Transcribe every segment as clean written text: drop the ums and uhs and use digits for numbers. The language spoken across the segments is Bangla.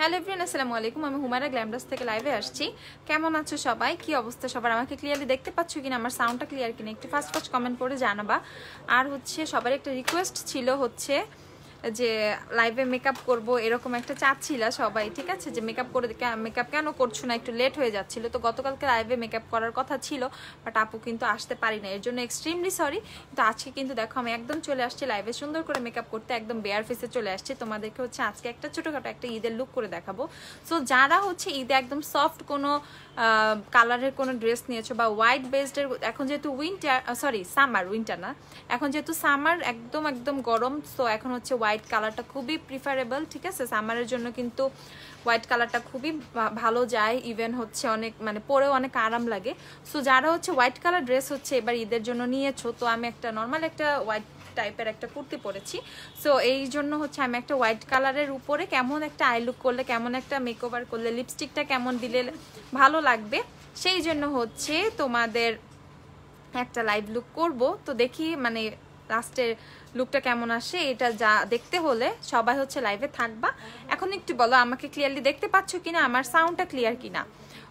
হ্যালো এভরিওয়ান, আসসালামু আলাইকুম। আমি হুমায়রা গ্ল্যামডাস থেকে লাইভে আসছি। কেমন আছো সবাই? কি অবস্থা সবার? আমাকে ক্লিয়ারলি দেখতে পাচ্ছ কিনা? আমার সাউন্ডটা ক্লিয়ার কিনা একটু ফার্স্ট কমেন্ট করে জানাবা। আর সবার একটা রিকোয়েস্ট ছিল যে লাইভে মেকআপ করব, এরকম একটা চাচ্ছিল সবাই, ঠিক আছে? যে মেকআপ কেন করছো না, একটু লেট হয়ে যাচ্ছিল। তো গতকালকে লাইভে মেকআপ করার কথা ছিল, বাট আপু কিন্তু আসতে পারি না, এর জন্য এক্সট্রিমলি সরি। কিন্তু আজকে কিন্তু দেখো আমি একদম চলে আসছি লাইভে সুন্দর করে মেকআপ করতে, একদম বেয়ার ফেসে চলে আসছি। তোমাদেরকে আজকে একটা ছোটোখাটো একটা ঈদের লুক করে দেখাবো। সো যারা ঈদে একদম সফট কোনো কালারের কোনো ড্রেস নিয়েছো বা হোয়াইট বেসডের, এখন যেহেতু উইন্টার না, এখন যেহেতু সামার একদম গরম, সো এখন হোয়াইট কালারটা খুবই প্রিফারেবল, ঠিক আছে? সামারের জন্য কিন্তু হোয়াইট কালারটা খুবই ভালো যায়, ইভেন অনেক পরেও অনেক আরাম লাগে। সো যারা হোয়াইট কালার ড্রেস এবার ঈদের জন্য নিয়েছো, তো আমি একটা নর্মাল একটা হোয়াইট টাইপের একটা কুর্তি পরেছি। সো এই জন্য আমি একটা হোয়াইট কালারের উপরে কেমন একটা আই লুক করলে, কেমন একটা মেকওভার করলে, লিপস্টিকটা কেমন দিলে ভালো লাগবে, সেই জন্য তোমাদের একটা লাইভ লুক করব। তো দেখি লাস্টের লুকটা কেমন আসে, এটা যা দেখতে হলে সবাই লাইভে থাকবা। এখন একটু বলো আমাকে ক্লিয়ারলি দেখতে পাচ্ছ কিনা, আমার সাউন্ডটা ক্লিয়ার কিনা।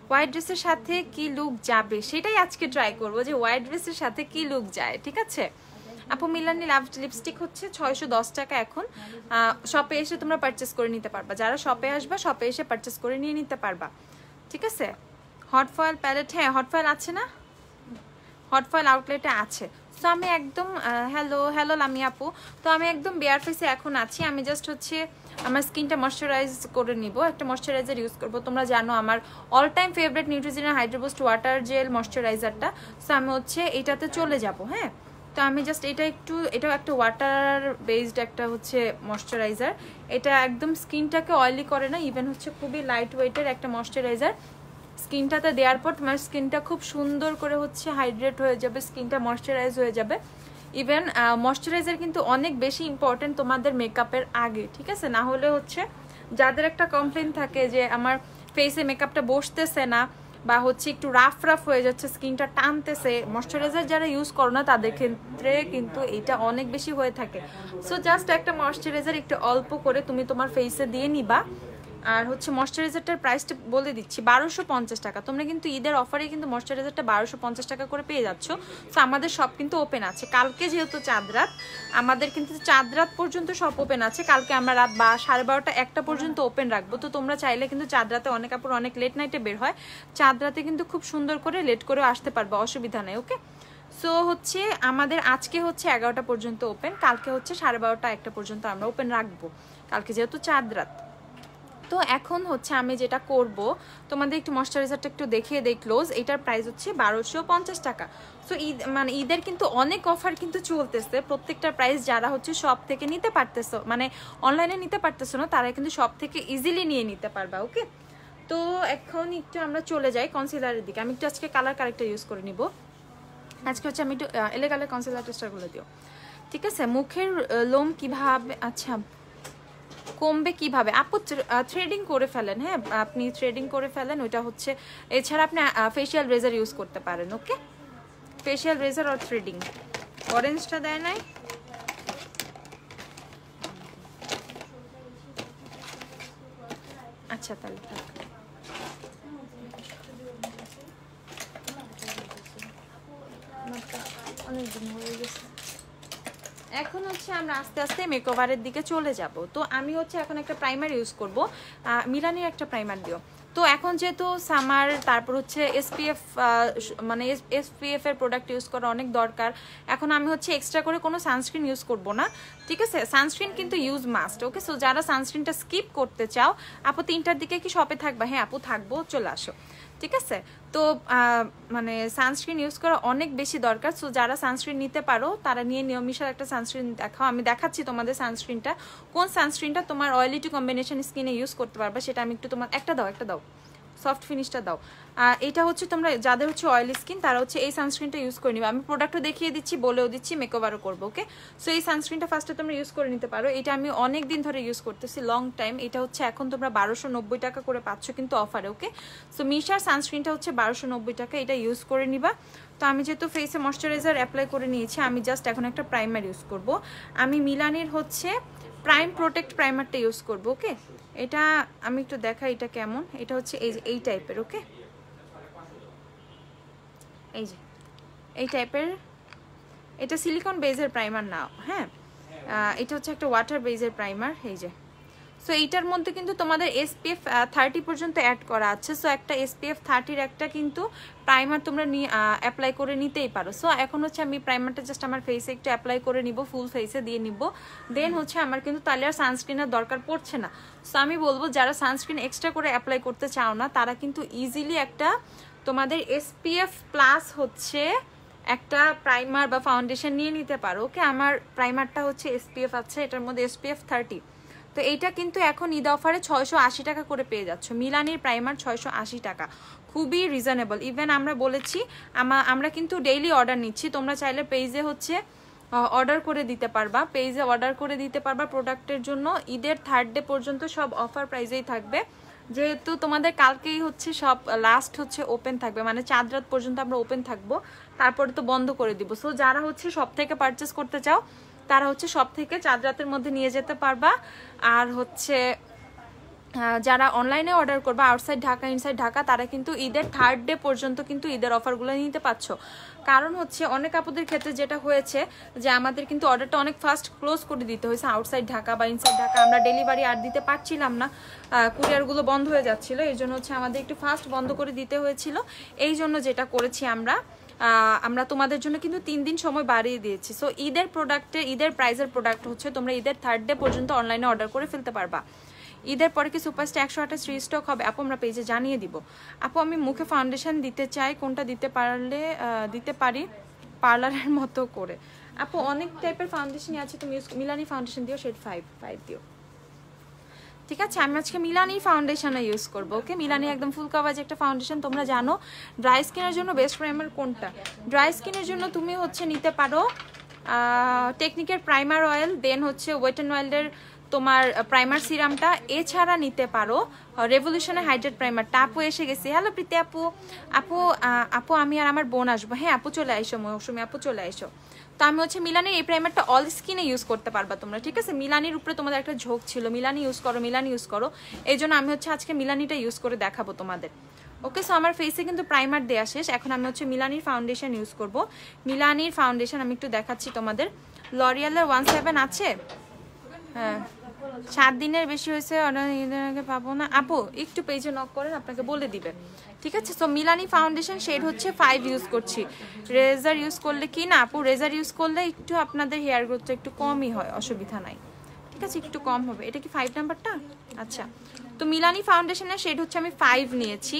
হোয়াইট ড্রেসের সাথে কি লুক যাবে সেটাই আজকে ট্রাই করব, যে হোয়াইট ড্রেসের সাথে কি লুক যায়, ঠিক আছে? আপু মিলানি লিপস্টিক 610 টাকা এখন। শপে এসে তোমরা পারচেস করে নিতে পারবা, যারা শপে আসবা শপে এসে পারচেস করে নিয়ে নিতে পারবা, ঠিক আছে? হট ফয়েল প্যালেট, হ্যাঁ হট ফয়েল আছে না, হট ফয়েল আউটলেটে আছে। তো আমি একদম হ্যালো লামি আপু। তো আমি একদম বেয়ার ফেসে এখন আছি। আমি জাস্ট আমার স্কিনটা ময়শ্চারাইজ করে নিব, একটা ময়শ্চারাইজার ইউজ করব। তোমরা জানো আমার অল টাইম ফেভারিট নিউট্রিজেনের হাইড্রো বুস্ট ওয়াটার জেল ময়শ্চারাইজারটা। সো আমি এইটাতে চলে যাব। হ্যাঁ, তো আমি জাস্ট এটাও একটা ওয়াটার বেসড একটা ময়শ্চারাইজার। এটা একদম স্কিনটাকে অয়েলি করে না, ইভেন খুবই লাইট ওয়েটের একটা ময়শ্চারাইজার। স্কিনটাতে দেওয়ার পর তোমার স্কিনটা খুব সুন্দর করে হাইড্রেট হয়ে যাবে, স্কিনটা ময়শ্চারাইজ হয়ে যাবে। ইভেন ময়শ্চারাইজার কিন্তু অনেক বেশি ইম্পর্টেন্ট তোমাদের মেকআপের আগে, ঠিক আছে? না হলে যাদের একটা কমপ্লেন থাকে যে আমার ফেসে মেকআপটা বসতেছে না, বা একটু রাফ হয়ে যাচ্ছে, স্কিনটা টানতেছে, ময়শ্চারাইজার যারা ইউজ করো না তাদের ক্ষেত্রে কিন্তু এটা অনেক বেশি হয়ে থাকে। সো জাস্ট একটা ময়শ্চারাইজার একটু অল্প করে তুমি তোমার ফেসে দিয়ে নিবা। আর ময়শ্চারাইজারটার প্রাইসটা বলে দিচ্ছি 1250 টাকা। তোমরা কিন্তু ঈদের অফারে কিন্তু ময়শ্চারাইজারটা 1250 টাকা করে পেয়ে যাচ্ছ। তো আমাদের সব কিন্তু ওপেন আছে। কালকে যেহেতু চাঁদ রাত, আমাদের কিন্তু চাঁদ রাত পর্যন্ত সব ওপেন আছে। কালকে আমরা রাত 12:30 1টা পর্যন্ত ওপেন রাখবো। তো তোমরা চাইলে কিন্তু চাঁদ রাতে, অনেক আপুর অনেক লেট নাইটে বের হয়, চাঁদ রাতে কিন্তু খুব সুন্দর করে লেট করেও আসতে পারবো, অসুবিধা নেই। ওকে, সো আমাদের আজকে 11টা পর্যন্ত ওপেন, কালকে 12:30 1টা পর্যন্ত আমরা ওপেন রাখবো, কালকে যেহেতু চাঁদ রাত। তো এখন আমি যেটা করব, তোমাদের একটু ময়শ্চারাইজারটা একটু দেখিয়ে দেই ক্লোজ। এটার প্রাইস 1250 টাকা। সো ঈদের কিন্তু অনেক অফার কিন্তু চলতেছে, প্রত্যেকটা প্রাইস যারা শপ থেকে নিতে পারতেছো, অনলাইনে নিতে পারতেছো না, তারা কিন্তু শপ থেকে ইজিলি নিয়ে নিতে পারবা। ওকে, তো এখন একটু আমরা চলে যাই কনসিলারের দিকে। আমি একটু আজকে কালার কারেক্টার ইউজ করে নিব। আজকে আমি একটু এলেগালে কনসিলার টেস্টারগুলো দিও, ঠিক আছে? মুখের লোম কিভাবে কমবে কিভাবে? আপু থ্রেডিং করে ফেলেন, হ্যাঁ আপনি থ্রেডিং করে ফেলেন, ওইটা এছাড়া আপনি ফেশিয়াল রেজার ইউজ করতে পারেন। ওকে, ফেশিয়াল রেজার আর থ্রেডিং। অরেঞ্জটা দেয় নাই, আচ্ছা তাহলে অনেকদিন হয়ে গেছে। এখন আমরা আস্তে আস্তে মেকওভারের দিকে চলে যাব। তো আমি এখন একটা প্রাইমার ইউজ করব, মিলানির একটা প্রাইমার দিও। তো এখন যেহেতু সামার, তারপর এসপিএফ, এসপিএফ এর প্রোডাক্ট ইউজ করা অনেক দরকার। এখন আমি এক্সট্রা করে কোনো সানস্ক্রিন ইউজ করব না, ঠিক আছে? সানস্ক্রিন কিন্তু ইউজ মাস্ট। ওকে, সো যারা সানস্ক্রিনটা স্কিপ করতে চাও, আপু 3টার দিকে কি শপে থাকবা? হ্যাঁ আপু থাকবো, চলে আসো, ঠিক আছে? তো সানস্ক্রিন ইউজ করা অনেক বেশি দরকার। সো যারা সানস্ক্রিন নিতে পারো তারা নিয়ে নিয়মিত একটা সানস্ক্রিন দেখাও। আমি দেখাচ্ছি তোমাদের সানস্ক্রিনটা, কোন সানস্ক্রিনটা তোমার অয়েলি টু কম্বিনেশন স্কিনে ইউজ করতে পারবে সেটা আমি একটু তোমার একটা দাও সফট ফিনিশটা দাও। এটা তোমরা যাদের অয়েলি স্কিন তারা এই সানস্ক্রিনটা ইউজ করে নিবে। আমি প্রোডাক্টও দেখিয়ে দিচ্ছি, বলেও দিচ্ছি, মেকওভারও করবো। ওকে, সো এই সানস্ক্রিনটা ফার্স্টে তোমরা ইউজ করে নিতে পারো। এটা আমি অনেক দিন ধরে ইউজ করতেছি, লং টাইম। এটা এখন তোমরা 1290 টাকা করে পাচ্ছ কিন্তু অফারে। ওকে, সো মিশার সানস্ক্রিনটা 1290 টাকা, এটা ইউজ করে নিবা। তো আমি যেহেতু ফেসে ময়শ্চারাইজার অ্যাপ্লাই করে নিয়েছি, আমি জাস্ট এখন একটা প্রাইমার ইউজ করব। আমি মিলানির প্রাইম প্রোটেক্ট প্রাইমারটা ইউজ করব। ওকে, এটা আমি একটু দেখাই এটা কেমন। এটা হচ্ছে এই যে এই টাইপের, ওকে, এই যে এই টাইপের। এটা সিলিকন বেজের প্রাইমার না, হ্যাঁ, এটা হচ্ছে একটা ওয়াটার বেজের প্রাইমার, এই যে। সো এইটার মধ্যে কিন্তু তোমাদের SPF 30 পর্যন্ত অ্যাড করা আছে। সো একটা SPF 30-র একটা কিন্তু প্রাইমার তোমরা অ্যাপ্লাই করে নিতেই পারো। সো এখন হচ্ছে আমি প্রাইমারটা জাস্ট আমার ফেসে একটু অ্যাপ্লাই করে নিব, ফুল ফেসে দিয়ে নিব। দেন হচ্ছে আমার কিন্তু তাহলে আর সানস্ক্রিনের দরকার পড়ছে না। সো আমি বলবো যারা সানস্ক্রিন এক্সট্রা করে অ্যাপ্লাই করতে চাও না, তারা কিন্তু ইজিলি একটা তোমাদের SPF প্লাস হচ্ছে একটা প্রাইমার বা ফাউন্ডেশন নিয়ে নিতে পারো, ওকে। আমার প্রাইমারটা হচ্ছে SPF আছে, এটার মধ্যে SPF 30। তো এইটা কিন্তু এখন ঈদ অফারে 680 টাকা করে পেয়ে যাচ্ছ। মিলানির প্রাইমার 680 টাকা, খুবই রিজনেবল। ইভেন আমরা বলেছি আমরা কিন্তু ডেইলি অর্ডার নিচ্ছি, তোমরা চাইলে পেজে হচ্ছে অর্ডার করে দিতে পারবা, পেজে অর্ডার করে দিতে পারবা প্রোডাক্টের জন্য। ঈদের 3rd ডে পর্যন্ত সব অফার প্রাইজেই থাকবে, যেহেতু তোমাদের কালকেই হচ্ছে সব লাস্ট হচ্ছে ওপেন থাকবে, মানে 4 রাত পর্যন্ত আমরা ওপেন থাকবো, তারপরে তো বন্ধ করে দিব। সো যারা হচ্ছে সব থেকে পারচেস করতে চাও তারা হচ্ছে সব থেকে 4 রাতের মধ্যে নিয়ে যেতে পারবা। আর হচ্ছে যারা অনলাইনে অর্ডার করবা আউটসাইড ঢাকা ইনসাইড ঢাকা, তারা কিন্তু ঈদের 3rd ডে পর্যন্ত কিন্তু ঈদের অফারগুলো নিতে পারছো। কারণ হচ্ছে অনেক আপুদের ক্ষেত্রে যেটা হয়েছে যে আমাদের কিন্তু অর্ডারটা অনেক ফাস্ট ক্লোজ করে দিতে হয়েছে আউটসাইড ঢাকা বা ইনসাইড ঢাকা, আমরা ডেলিভারি আর দিতে পারছিলাম না, কুরিয়ারগুলো বন্ধ হয়ে যাচ্ছিল, এই জন্য হচ্ছে আমাদের একটু ফাস্ট বন্ধ করে দিতে হয়েছিল। এই জন্য যেটা করেছি আমরা তোমাদের জন্য কিন্তু 3 দিন সময় বাড়িয়ে দিয়েছি। সো ঈদের ঈদের প্রাইজের প্রোডাক্ট হচ্ছে তোমরা ঈদের 3rd ডে পর্যন্ত অনলাইনে অর্ডার করে ফেলতে পারবা। ঈদের পরে কি সুপারস্টার 128 রিস্টক হবে আপু? আমরা পেজে জানিয়ে দিব। আপু আমি মুখে ফাউন্ডেশন দিতে চাই, কোনটা দিতে পারি পার্লারের মতো করে? আপু অনেক টাইপের ফাউন্ডেশনই আছে, তুমি মিলানি ফাউন্ডেশন দিও, শেড 5 দিও, ঠিক আছে। আমি আজকে মিলানি ফাউন্ডেশনে ইউজ করবো, ওকে। মিলানি একদম ফুল কাভারেজ একটা ফাউন্ডেশন। তোমরা জানো ড্রাই স্কিনের জন্য বেস্ট প্রাইমার কোনটা? ড্রাই স্কিনের জন্য তুমি হচ্ছে নিতে পারো টেকনিকের প্রাইমার অয়েল, দেন হচ্ছে ওয়েট অ্যান্ড ওয়াইল্ডের তোমার প্রাইমার সিরামটা। এছাড়া নিতে পারো রেভলিউশনের হাইড্রেট প্রাইমারটা। আপু এসে গেছে, হ্যালো প্রীতি আপু। আপু আমি আর আমার বোন আসবো, হ্যাঁ আপু চলে আইসো, মৌসুমি আপু চলে আইসো। তো আমি হচ্ছে মিলানির এই প্রাইমারটা অল স্কিনে ইউজ করতে পারবা তোমরা, ঠিক আছে। মিলানির উপরে তোমাদের একটা ঝোঁক ছিল মিলানি ইউজ করো, এই জন্য আমি হচ্ছে আজকে মিলানিটা ইউজ করে দেখাবো তোমাদের, ওকে। সো আমার ফেসে কিন্তু প্রাইমার দেওয়া শেষ, এখন আমি হচ্ছে মিলানির ফাউন্ডেশন ইউজ করব। মিলানির ফাউন্ডেশন আমি একটু দেখাচ্ছি তোমাদের। লরিয়ালের 17 আছে, হ্যাঁ 7 দিনের বেশি হয়েছে, অর্ডার ঈদের আগে পাবো না আপু, একটু পেজে নক করেন, আপনাকে বলে দিবে, ঠিক আছে। সো মিলানি ফাউন্ডেশন শেড হচ্ছে 5 ইউজ করছি। রেজার ইউজ করলে কি না আপু, রেজার ইউজ করলে একটু আপনাদের হেয়ার গ্রোথটা একটু কমই হয়, অসুবিধা নাই, ঠিক আছে, একটু কম হবে। এটা কি 5 নাম্বারটা? আচ্ছা, তো মিলানি ফাউন্ডেশনের শেড হচ্ছে আমি 5 নিয়েছি।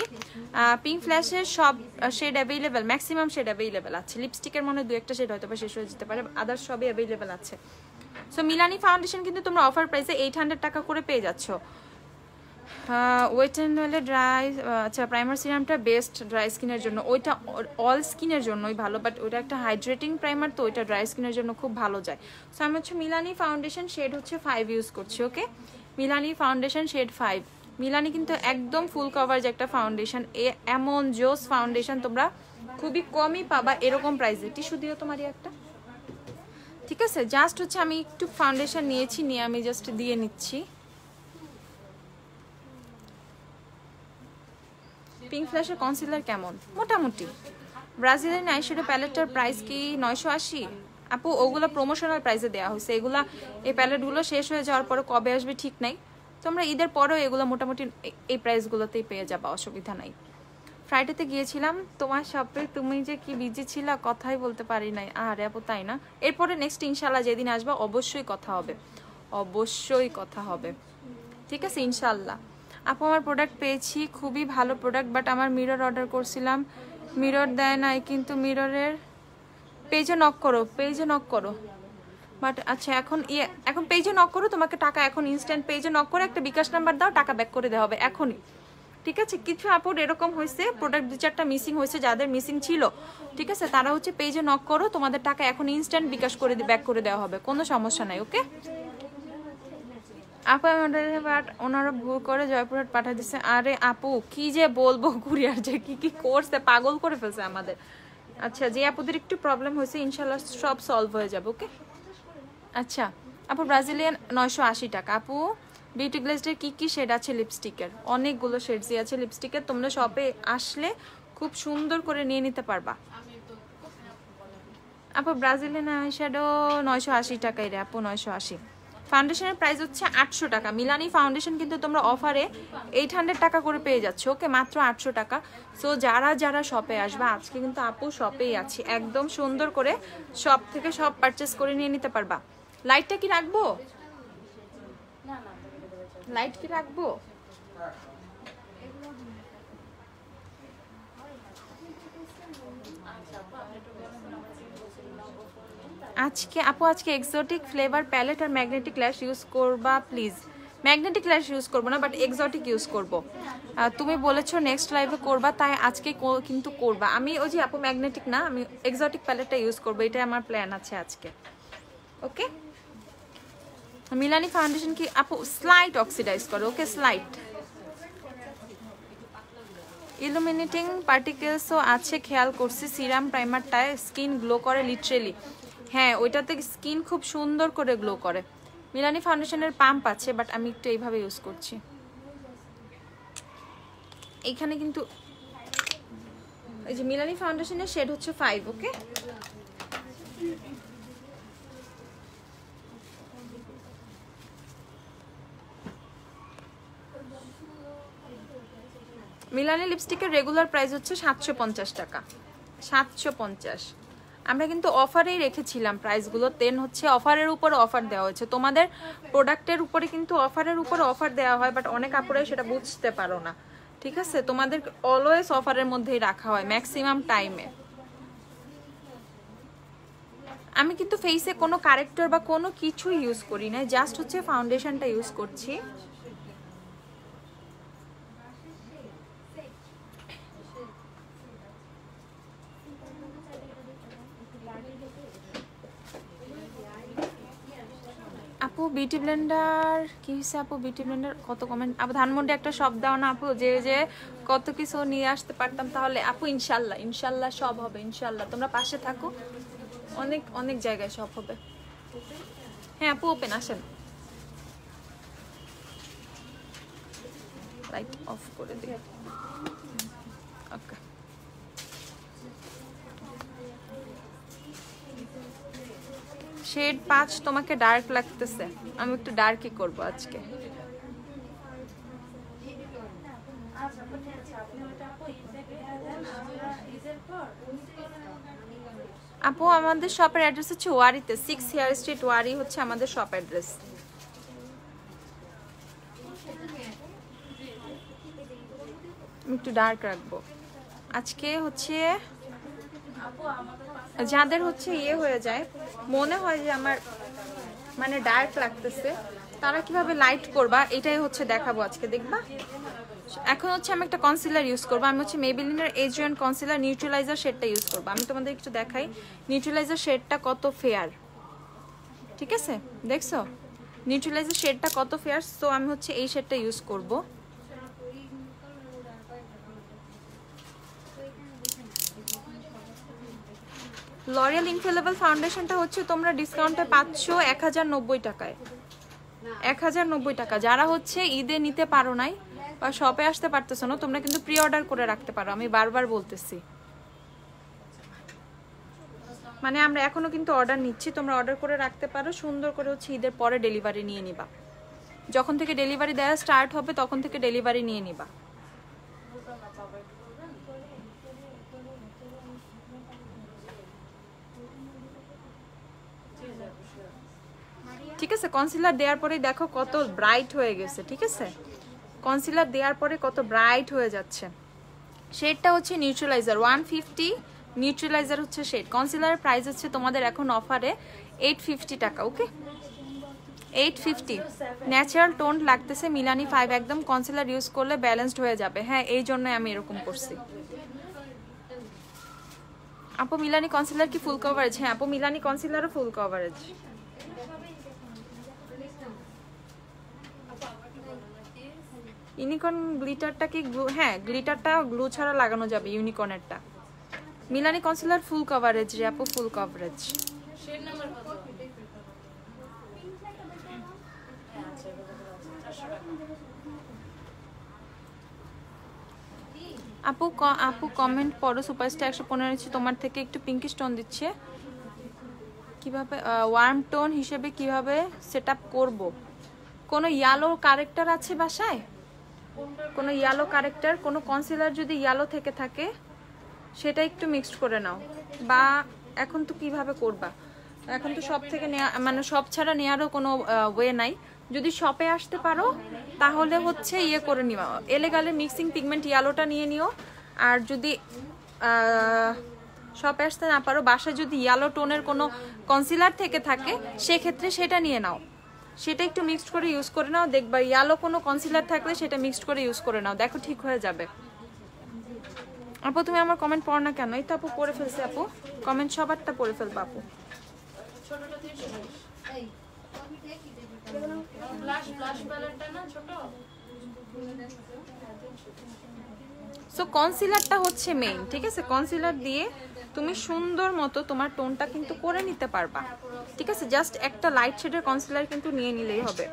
পিঙ্ক ফ্ল্যাশের সব shade available, maximum shade available আছে। লিপস্টিকের মনে 2-1টা শেড হয়তো বা শেষ হয়ে যেতে পারে, আদার্স সবই অ্যাভেলেবেল আছে। সো মিলানি ফাউন্ডেশন কিন্তু তোমরা অফার প্রাইসে 800 টাকা করে পেয়ে যাচ্ছ। ওয়েট অ্যান্ড ওয়েলের ড্রাই, আচ্ছা প্রাইমার সিরামটা বেস্ট ড্রাই স্কিনের জন্য, ওইটা অল স্কিনের জন্যই ভালো, বাট ওইটা একটা হাইড্রেটিং প্রাইমার, তো ওইটা ড্রাই স্কিনের জন্য খুব ভালো যায়। সো আমি হচ্ছে মিলানি ফাউন্ডেশন শেড হচ্ছে 5 ইউজ করছি, ওকে। Milani foundation shade 5। মিলানি কিন্তু একদম ফুল কভারেজ একটা ফাউন্ডেশন, এমন জোস ফাউন্ডেশন তোমরা খুবই কমই পাবা এরকম প্রাইসে। টিস্যু দিও তোমারই একটা, ঠিক আছে। জাস্ট হচ্ছে আমি একটু ফাউন্ডেশন নিয়েছি, নিয়ে আমি জাস্ট দিয়ে নিচ্ছি। পিঙ্ক ফ্ল্যাশের কনসিলার কেমন? মোটামুটি। ব্রাজিলিয়ান আইশ্যাডো প্যালেটটার প্রাইস কি 980? আপু ওগুলো প্রমোশনাল প্রাইসে দেওয়া হয়েছে, এই প্যালেটগুলো শেষ হয়ে যাওয়ার পরে কবে আসবে ঠিক নাই, তোমরা ঈদের পরেও এগুলো মোটামুটি এই প্রাইসগুলোতেই পেয়ে যাবা, অসুবিধা নাই। ফ্রাইডেতে গিয়েছিলাম তোমার শপে, তুমি যে কি বিজি ছিলা কথাই বলতে পারি নাই। আরে আপু তাই না? এরপরে নেক্সট ইনশাল্লাহ যেদিন আসবা অবশ্যই কথা হবে, অবশ্যই কথা হবে, ঠিক আছে ইনশাল্লাহ। আপু আমার প্রোডাক্ট পেয়েছি, খুবই ভালো প্রোডাক্ট, বাট আমার মিরর অর্ডার করছিলাম, মিরর দেয় নাই, কিন্তু মিররের পেজে নক করো বাট আচ্ছা এখন পেজে নক করো, তোমাকে টাকা এখন ইনস্ট্যান্ট পেজে নক করে একটা বিকাশ নাম্বার দাও, টাকা ব্যাক করে দেওয়া হবে এখনই, ঠিক আছে। কিছু আপুর এরকম হয়েছে প্রোডাক্ট 2-4টা মিসিং হয়েছে, যাদের মিসিং ছিল, ঠিক আছে, তারা হচ্ছে পেজে নক করো, তোমাদের টাকা এখন ইনস্ট্যান্ট বিকাশ করে ব্যাক করে দেওয়া হবে, কোনো সমস্যা নাই, ওকে। আপু বাট ওনারা ভুল করে জয়পুরহাট পাঠিয়ে দিচ্ছে। আরে আপু কি যে বলবো, কুরিয়ার যে কি করছে, পাগল করে ফেলছে আমাদের। আচ্ছা, যে আপুদের একটু প্রবলেম হয়েছে ইনশাল্লাহ সব সলভ হয়ে যাবে, ওকে। আচ্ছা আপু ব্রাজিলিয়ান 980 টাকা। আপু বিউটি গ্লেজের কি শেড আছে লিপস্টিকের? অনেকগুলো শেডসই আছে লিপস্টিকের, তোমরা শপে আসলে খুব সুন্দর করে নিয়ে নিতে পারবা। আপু ব্রাজিলিয়ান আইশ্যাডো 980 টাকায় রে আপু, 980। ফাউন্ডেশনের প্রাইস হচ্ছে 800 টাকা। মিলানি ফাউন্ডেশন কিন্তু তোমরা অফারে 800 টাকা করে পেয়ে যাচ্ছ, ওকে, মাত্র 800 টাকা। সো যারা যারা শপে আসবে, আজকে কিন্তু আপু শপেই আছি, একদম সুন্দর করে শপ থেকে সব পারচেস করে নিয়ে নিতে পারবা। লাইটটা কি রাখবো? লাইট কি রাখবো? আজকে আপু আজকে এক্সোটিক ফ্লেভার প্যালেট আর ম্যাগনেটিক ল্যাশ ইউজ করবা প্লিজ। ম্যাগনেটিক ল্যাশ ইউজ করবো না, বাট এক্সোটিক ইউজ করবো। তুমি বলেছো নেক্সট লাইভে করবা, তাই আজকে কিন্তু করবা। আমি ওই যে আপু ম্যাগনেটিক না, আমি এক্সোটিক প্যালেটটা ইউজ করবো, এটাই আমার প্ল্যান আছে আজকে। ওকে, মিলানি ফাউন্ডেশন কি আপু স্লাইট অক্সিডাইজ করো, ওকে, স্লাইট। ইলুমিনেটিং পার্টিকেলসও আছে, খেয়াল করছি। সিরাম প্রাইমারটায় স্কিন গ্লো করে লিটারেলি। হ্যাঁ, ওইটাতে স্কিন খুব সুন্দর করে গ্লো করে। মিলানি ফাউন্ডেশনের পাম্প আছে, বাট আমি একটু এইভাবে ইউজ করছি। এইখানে কিন্তু এই যে মিলানি ফাউন্ডেশনের শেড হচ্ছে 5, ওকে। মিলানি লিপস্টিকের রেগুলার প্রাইস হচ্ছে 750 টাকা, 750। আমরা কিন্তু অফারেই রেখেছিলাম প্রাইসগুলো, দেন হচ্ছে অফারের উপর অফার দেওয়া হয়েছে। তোমাদের প্রোডাক্টের উপরে কিন্তু অফারের উপর অফার দেওয়া হয়, বাট অনেক আপুরাই সেটা বুঝতে পারো না, ঠিক আছে? তোমাদের অলওয়েজ অফারের মধ্যেই রাখা হয় ম্যাক্সিমাম টাইমে। আমি কিন্তু ফেসে কোনো কারেক্টর বা কোনো কিছু ইউজ করি না, জাস্ট হচ্ছে ফাউন্ডেশনটা ইউজ করছি। আপু বিউটি ব্লেন্ডার কি হয়েছে? আপু বিউটি ব্লেন্ডার কত কমেন্ট? আপু ধানমন্ডি একটা শপ দাও না আপু, যে কত কিছু নিয়ে আসতে পারতাম তাহলে। আপু ইনশাল্লাহ ইনশাল্লাহ সব হবে, ইনশাল্লাহ তোমরা পাশে থাকো, অনেক অনেক জায়গায় সব হবে। হ্যাঁ আপু ওপেন, আসেন। লাইট অফ করে দিই, ওকে। শেড 5 তোমাকে ডার্ক লাগতেছে, আমি একটু ডার্কই করব আজকে। আপু আমাদের শপের অ্যাড্রেস হচ্ছে ওয়ারিতে, 6 হেয়ার স্ট্রিট, ওয়ারি হচ্ছে আমাদের শপ অ্যাড্রেস। একটু ডার্ক রাখবো আজকে। হচ্ছে যাদের হচ্ছে ইয়ে হয়ে যায়, মনে হয় যে আমার মানে ডার্ক লাগতেছে, তারা কিভাবে লাইট করবা এটাই হচ্ছে দেখাবো আজকে, দেখবা। এখন হচ্ছে আমি একটা কনসিলার ইউজ করবো, আমি হচ্ছে মেবেলিনের এজিয়ন কনসিলার নিউট্রালাইজার শেডটা ইউজ করবো। আমি তোমাদের একটু দেখাই নিউট্রালাইজার শেডটা কত ফেয়ার, ঠিক আছে? দেখছো নিউট্রালাইজার শেডটা কত ফেয়ার? সো আমি হচ্ছে এই শেডটা ইউজ করবো। লরিয়াল ইনফেলেবল ফাউন্ডেশনটা হচ্ছে তোমরা ডিসকাউন্টে পাচ্ছ 1090 টাকায়, 1090 টাকা। যারা হচ্ছে ঈদে নিতে পারো নাই বা শপে আসতে পারতেছো না, তোমরা কিন্তু প্রি অর্ডার করে রাখতে পারো, আমি বারবার বলতেছি। মানে আমরা এখনো কিন্তু অর্ডার নিচ্ছি, তোমরা অর্ডার করে রাখতে পারো, সুন্দর করে হচ্ছে ঈদের পরে ডেলিভারি নিয়ে নিবা। যখন থেকে ডেলিভারি দেওয়া স্টার্ট হবে তখন থেকে ডেলিভারি নিয়ে নিবা। ঠিক আছে, কনসিলার দেওয়ার পরে দেখো কত ব্রাইট হয়ে গেছে, ঠিক আছে? কনসিলার দেওয়ার পরে কত ব্রাইট হয়ে যাচ্ছে। শেডটা হচ্ছে নিউট্রালাইজার 150, নিউট্রালাইজার হচ্ছে শেড। কনসিলারের প্রাইস হচ্ছে তোমাদের এখন অফারে 850 টাকা, ওকে, 850। ন্যাচারাল টোন লাগতেছে মিলানি 5, একদম কনসিলার ইউজ করলে ব্যালেন্সড হয়ে যাবে। হ্যাঁ, এই জন্যই আমি এরকম করছি। আপু মিলানি কনসিলার কি ফুল কভারেজ? হ্যাঁ আপু মিলানি কনসিলারও ফুল কভারেজ। ইউনিকর্ন গ্লিটারটা কি গ্লু? হ্যাঁ, গ্লিটারটা গ্লু ছাড়া লাগানো যাবে ইউনিকর্নেরটা। মিলানি কনসিলার ফুল কভারেজ রে আপু, ফুল কভারেজ। আপু কমেন্ট পড়ো। সুপারস্টার 115 তোমার থেকে একটু পিঙ্কি স্টোন দিচ্ছে, কিভাবে ওয়ার্ম টোন হিসেবে কিভাবে সেটআপ করব? কোনো ইয়েলো কারেক্টার আছে বাসায়? কোনো ইয়েলো কারেক্টার, কোনো কনসিলার যদি ইয়েলো থেকে থাকে সেটা একটু মিক্সড করে নাও। বা এখন তো কিভাবে করবা, এখন তো সব থেকে নেওয়া মানে সব ছাড়া নেওয়ারও কোনো ওয়ে নাই। যদি শপে আসতে পারো তাহলে হচ্ছে ইয়ে করে নিও, এলেগালে মিক্সিং পিগমেন্ট ইয়েলোটা নিয়ে নিও। আর যদি শপে আসতে না পারো, বাসায় যদি ইয়েলো টোনের কোনো কনসিলার থেকে থাকে সেক্ষেত্রে সেটা নিয়ে নাও, সেটা একটু মিক্সড করে ইউজ করে নাও। দেখবা ইয়েলো কোনো কনসিলার থাকলে সেটা মিক্সড করে ইউজ করে নাও, দেখো ঠিক হয়ে যাবে। আপু তুমি আমার কমেন্ট পড় না কেন? এই তো আপু পড়ে ফেলছে, আপু কমেন্ট সবারটা পড়ে ফেলবো আপু। সো কনসিলারটা হচ্ছে মেইন, ঠিক আছে? কনসিলার দিয়ে তুমি সুন্দর মতো তোমার টোনটা কিন্তু করে নিতে পারবা, ঠিক আছে? জাস্ট একটা লাইট শেডের কনসিলার কিন্তু নিয়ে নিলেই হবে।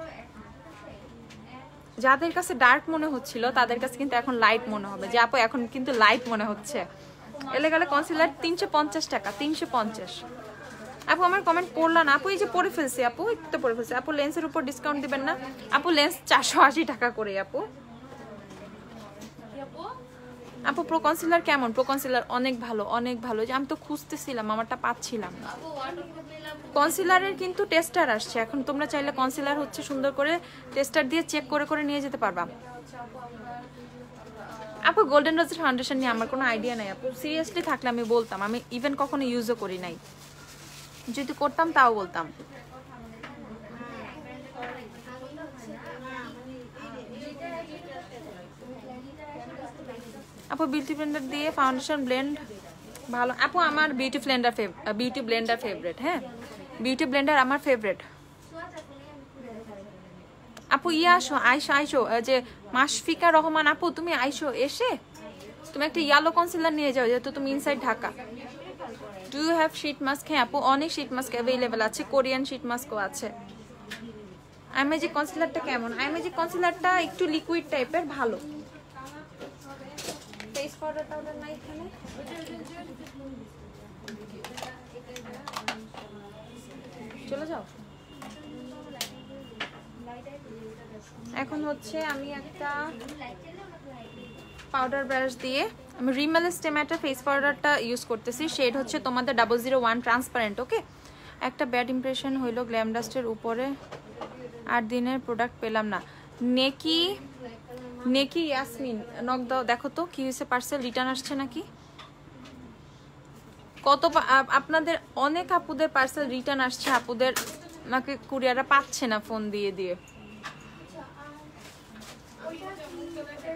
যাদের কাছে ডার্ক মনে হচ্ছিল তাদের কাছে কিন্তু এখন লাইট মনে হবে, যে আপু এখন কিন্তু লাইট মনে হচ্ছে। এলেগালে কনসিলার 350 টাকা, 350। আপু আমার কমেন্ট পড়লা না আপু, এই যে পড়ে ফেলছি আপু, একটু পড়ে ফেলছি আপু। লেন্সের উপর ডিসকাউন্ট দিবেন না আপু? লেন্স 480 টাকা করে আপু। আপু প্রো কনসিলার কেমন? প্রো কনসিলার অনেক ভালো, অনেক ভালো। যে আমি তো খুঁজতেছিলাম, আমারটা পাচ্ছিলাম না। কনসিলারের কিন্তু টেস্টার আসছে এখন, তোমরা চাইলে কনসিলার হচ্ছে সুন্দর করে টেস্টার দিয়ে চেক করে করে নিয়ে যেতে পারবা। আপু গোল্ডেন রোজের ফাউন্ডেশন নিয়ে আমার কোনো আইডিয়া নাই আপু, সিরিয়াসলি থাকলে আমি বলতাম, আমি ইভেন কখনো ইউজও করি নাই, যদি করতাম তাও বলতাম। আপু বিউটি ব্লেন্ডার দিয়ে ফাউন্ডেশন ব্লেন্ড ভালো। আপু আমার বিউটি ব্লেন্ডার ফেভারিট, হ্যাঁ বিউটি ব্লেন্ডার আমার ফেভারিট। আপু আসো, আইসো যে মাশফিকা রহমান আপু, তুমি আইসো, এসে তুমি একটা ইয়েলো কনসিলার নিয়ে যাও, যেহেতু তুমি inside Dhaka. Do you have sheet mask? হ্যাঁ আপু অনেক শীট মাস্ক অ্যাভেলেবেল আছে, কোরিয়ান শীট মাস্কও আছে। আই ম্যাজিক কনসিলারটা কেমন? আই ম্যাজিক কনসিলারটা একটু লিকুইড টাইপের, ভালো। ফেস পাউডারটা ওটা নাই এখানে, চলে যাও। এখন হচ্ছে আমি একটা পাউডার ব্রাশ দিয়ে আমি রিমেল স্টেমাটা ফেস পাউডারটা ইউজ করতেছি, শেড হচ্ছে তোমাদের 001 ট্রান্সপারেন্ট। ওকে, একটা ব্যাড ইমপ্রেশন হইলো গ্ল্যাম ডাস্টের উপরে, 8 দিনের প্রোডাক্ট পেলাম না। নেকি ইয়াসমিন নক দাও, দেখো তো কি হয়েছে, পার্সেল রিটার্ন আসছে নাকি? কত আপনাদের অনেক আপুদের পার্সেল রিটার্ন আসছে, আপুদের নাকি কুরিয়াররা পাচ্ছে না ফোন দিয়ে দিয়ে।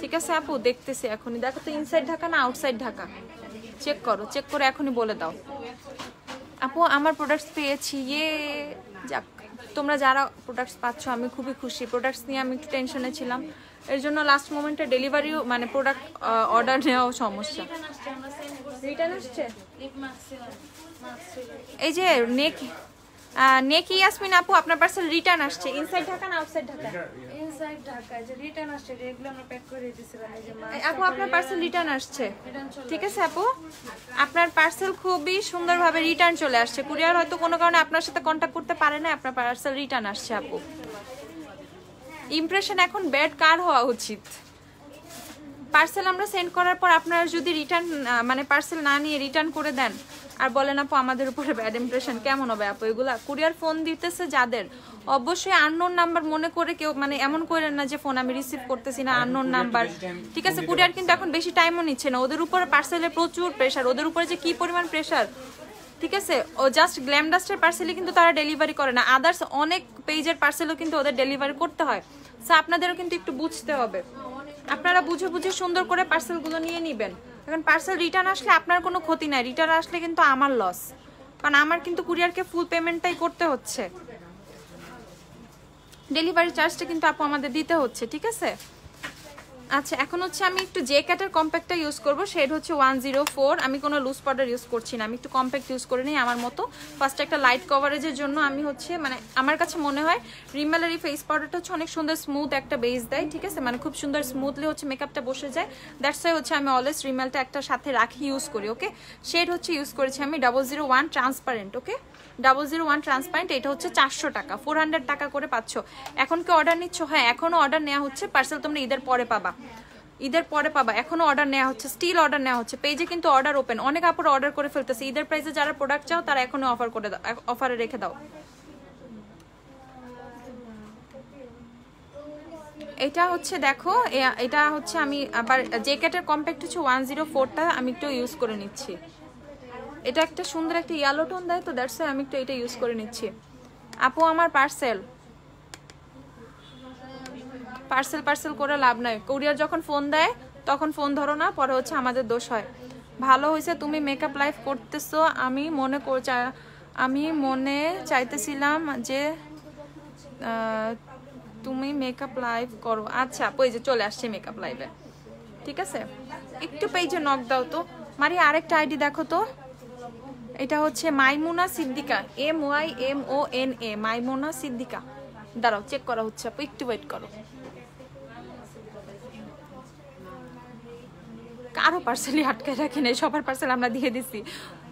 ঠিক আছে আপু দেখতেছি এখনই, দেখো তো ইনসাইড ঢাকা না আউটসাইড ঢাকা, চেক করো, চেক করে এখনই বলে দাও। আপু আমার প্রোডাক্টস পেয়েছি, ইয়ে যাক, তোমরা যারা প্রোডাক্টস পাচ্ছ আমি খুবই খুশি। প্রোডাক্টস নিয়ে আমি একটু টেনশনে ছিলাম, এর জন্য লাস্ট মোমেন্টে ডেলিভারিও মানে প্রোডাক্ট অর্ডার নেওয়াও সমস্যা। রিটার্ন আসছে এই যে নেকি ইয়াসমিন আপু, আপনার পার্সেল রিটার্ন আসছে। ইনসাইড ঢাকা না আউটসাইড ঢাকা? ইনসাইড ঢাকা, যে রিটার্ন আসছে, এগুলো আমরা প্যাক করে দিয়েছিলাম। এই যে আপু আপনার পার্সেল রিটার্ন আসছে, ঠিক আছে আপু আপনার পার্সেল খুবই সুন্দরভাবে রিটার্ন চলে আসছে। কুরিয়ার হয়তো কোনো কারণে আপনার সাথে কন্ট্যাক্ট করতে পারে না, আপনার পার্সেল রিটার্ন আসছে আপু। ইমপ্রেশন এখন ব্যাড কার হওয়া উচিত? পার্সেল আমরা সেন্ড করার পর আপনারা যদি রিটার্ন মানে পার্সেল না নিয়ে রিটার্ন করে দেন আর বলেন আপু আমাদের উপরে ব্যাড ইমপ্রেশন, কেমন হবে আপু? এগুলা কুরিয়ার ফোন দিতেছে যাদের, অবশ্যই আননোন নাম্বার মনে করে কেউ মানে এমন করেন না যে ফোন আমি রিসিভ করতেছি না, আননোন নাম্বার, ঠিক আছে? কুরিয়ার কিন্তু এখন বেশি টাইমও নিচ্ছে না, ওদের উপরে পার্সেলের প্রচুর প্রেশার, ওদের উপরে যে কি পরিমাণ প্রেশার, ঠিক আছে? ও জাস্ট গ্ল্যাম ডাস্টের পার্সেলই কিন্তু তারা ডেলিভারি করে না, আদার্স অনেক পেজের পার্সেলও কিন্তু ওদের ডেলিভারি করতে হয়। সো আপনাদেরও কিন্তু একটু বুঝতে হবে, আপনারা বুঝে বুঝে সুন্দর করে পার্সেলগুলো নিয়ে নেবেন। এখন পার্সেল রিটার্ন আসলে আপনার কোনো ক্ষতি নাই, রিটার্ন আসলে কিন্তু আমার লস, কারণ আমার কিন্তু কুরিয়ারকে ফুল পেমেন্টটাই করতে হচ্ছে, ডেলিভারি চার্জটা কিন্তু আপু আমাদের দিতে হচ্ছে, ঠিক আছে? আচ্ছা এখন হচ্ছে আমি একটু জে ক্যাটের কম্প্যাক্টটা ইউজ করব, শেড হচ্ছে 104। আমি কোনো লুজ পাউডার ইউজ করছি না, আমি একটু কম্প্যাক্ট ইউজ করে নিই আমার মতো। ফার্স্ট একটা লাইট কভারেজের জন্য আমি হচ্ছে মানে আমার কাছে মনে হয় রিমেলের এই ফেস পাউডারটা হচ্ছে অনেক সুন্দর স্মুথ একটা বেস দেয়, ঠিক আছে, মানে খুব সুন্দর স্মুথলি হচ্ছে মেকআপটা বসে যায়। দ্যাটস ওয়াই হচ্ছে আমি অলওয়েজ রিমেলটা একটা সাথে রাখি ইউজ করি। ওকে, শেড হচ্ছে ইউজ করেছি আমি 001 ট্রান্সপারেন্ট। ওকে, 001 ট্রান্সপারেন্ট, এটা হচ্ছে 400 টাকা, 400 টাকা করে পাচ্ছ। এখন কি অর্ডার নিচ্ছ? হ্যাঁ এখনো অর্ডার নেওয়া হচ্ছে, পার্সেল তোমরা ঈদের পরে পাবা, ঈদের পরে পাবা। এখনো অর্ডার নেওয়া হচ্ছে, স্টিল অর্ডার নেওয়া হচ্ছে, পেজে কিন্তু অর্ডার ওপেন, অনেক আপুরা অর্ডার করে ফেলতেছে। ঈদের প্রাইসে যারা প্রোডাক্ট চাও তারা এখনো অফার করে দাও, অফারে রেখে দাও। এটা হচ্ছে দেখো, এটা হচ্ছে আমি আবার জ্যাকেটের কম্প্যাক্ট হচ্ছে 104টা আমি একটু ইউজ করে নিচ্ছি। এটা একটা সুন্দর একটা ইয়েলো টোন দেয়, তো দ্যাটস ওয়াই আমি একটু এটা ইউজ করে নিচ্ছি। আপু আমার পার্সেল করে লাভ নাই, কুরিয়ার যখন ফোন দেয় তখন ফোন ধরো না, পরে হচ্ছে আমাদের দোষ হয়। ভালো হয়েছে তুমি মেকআপ লাইভ করতেছো, আমি মনে চাইতেছিলাম যে তুমি মেকআপ লাইভ করো। আচ্ছা ওই যে চলে আসছে মেকআপ লাইভে, ঠিক আছে। একটু পেজে নক দাও তো মারি, আরেকটা আইডি দেখো তো, এটা হচ্ছে মাইমুনা সিদ্দিকা, MYMONA, মাইমুনা সিদ্দিকা। দাঁড়াও চেক করা হচ্ছে আপু, একটু ওয়েট করো। কারো পার্সেলই আটকে রাখি নাই, সবার পার্সেল আমরা দিয়ে দিছি।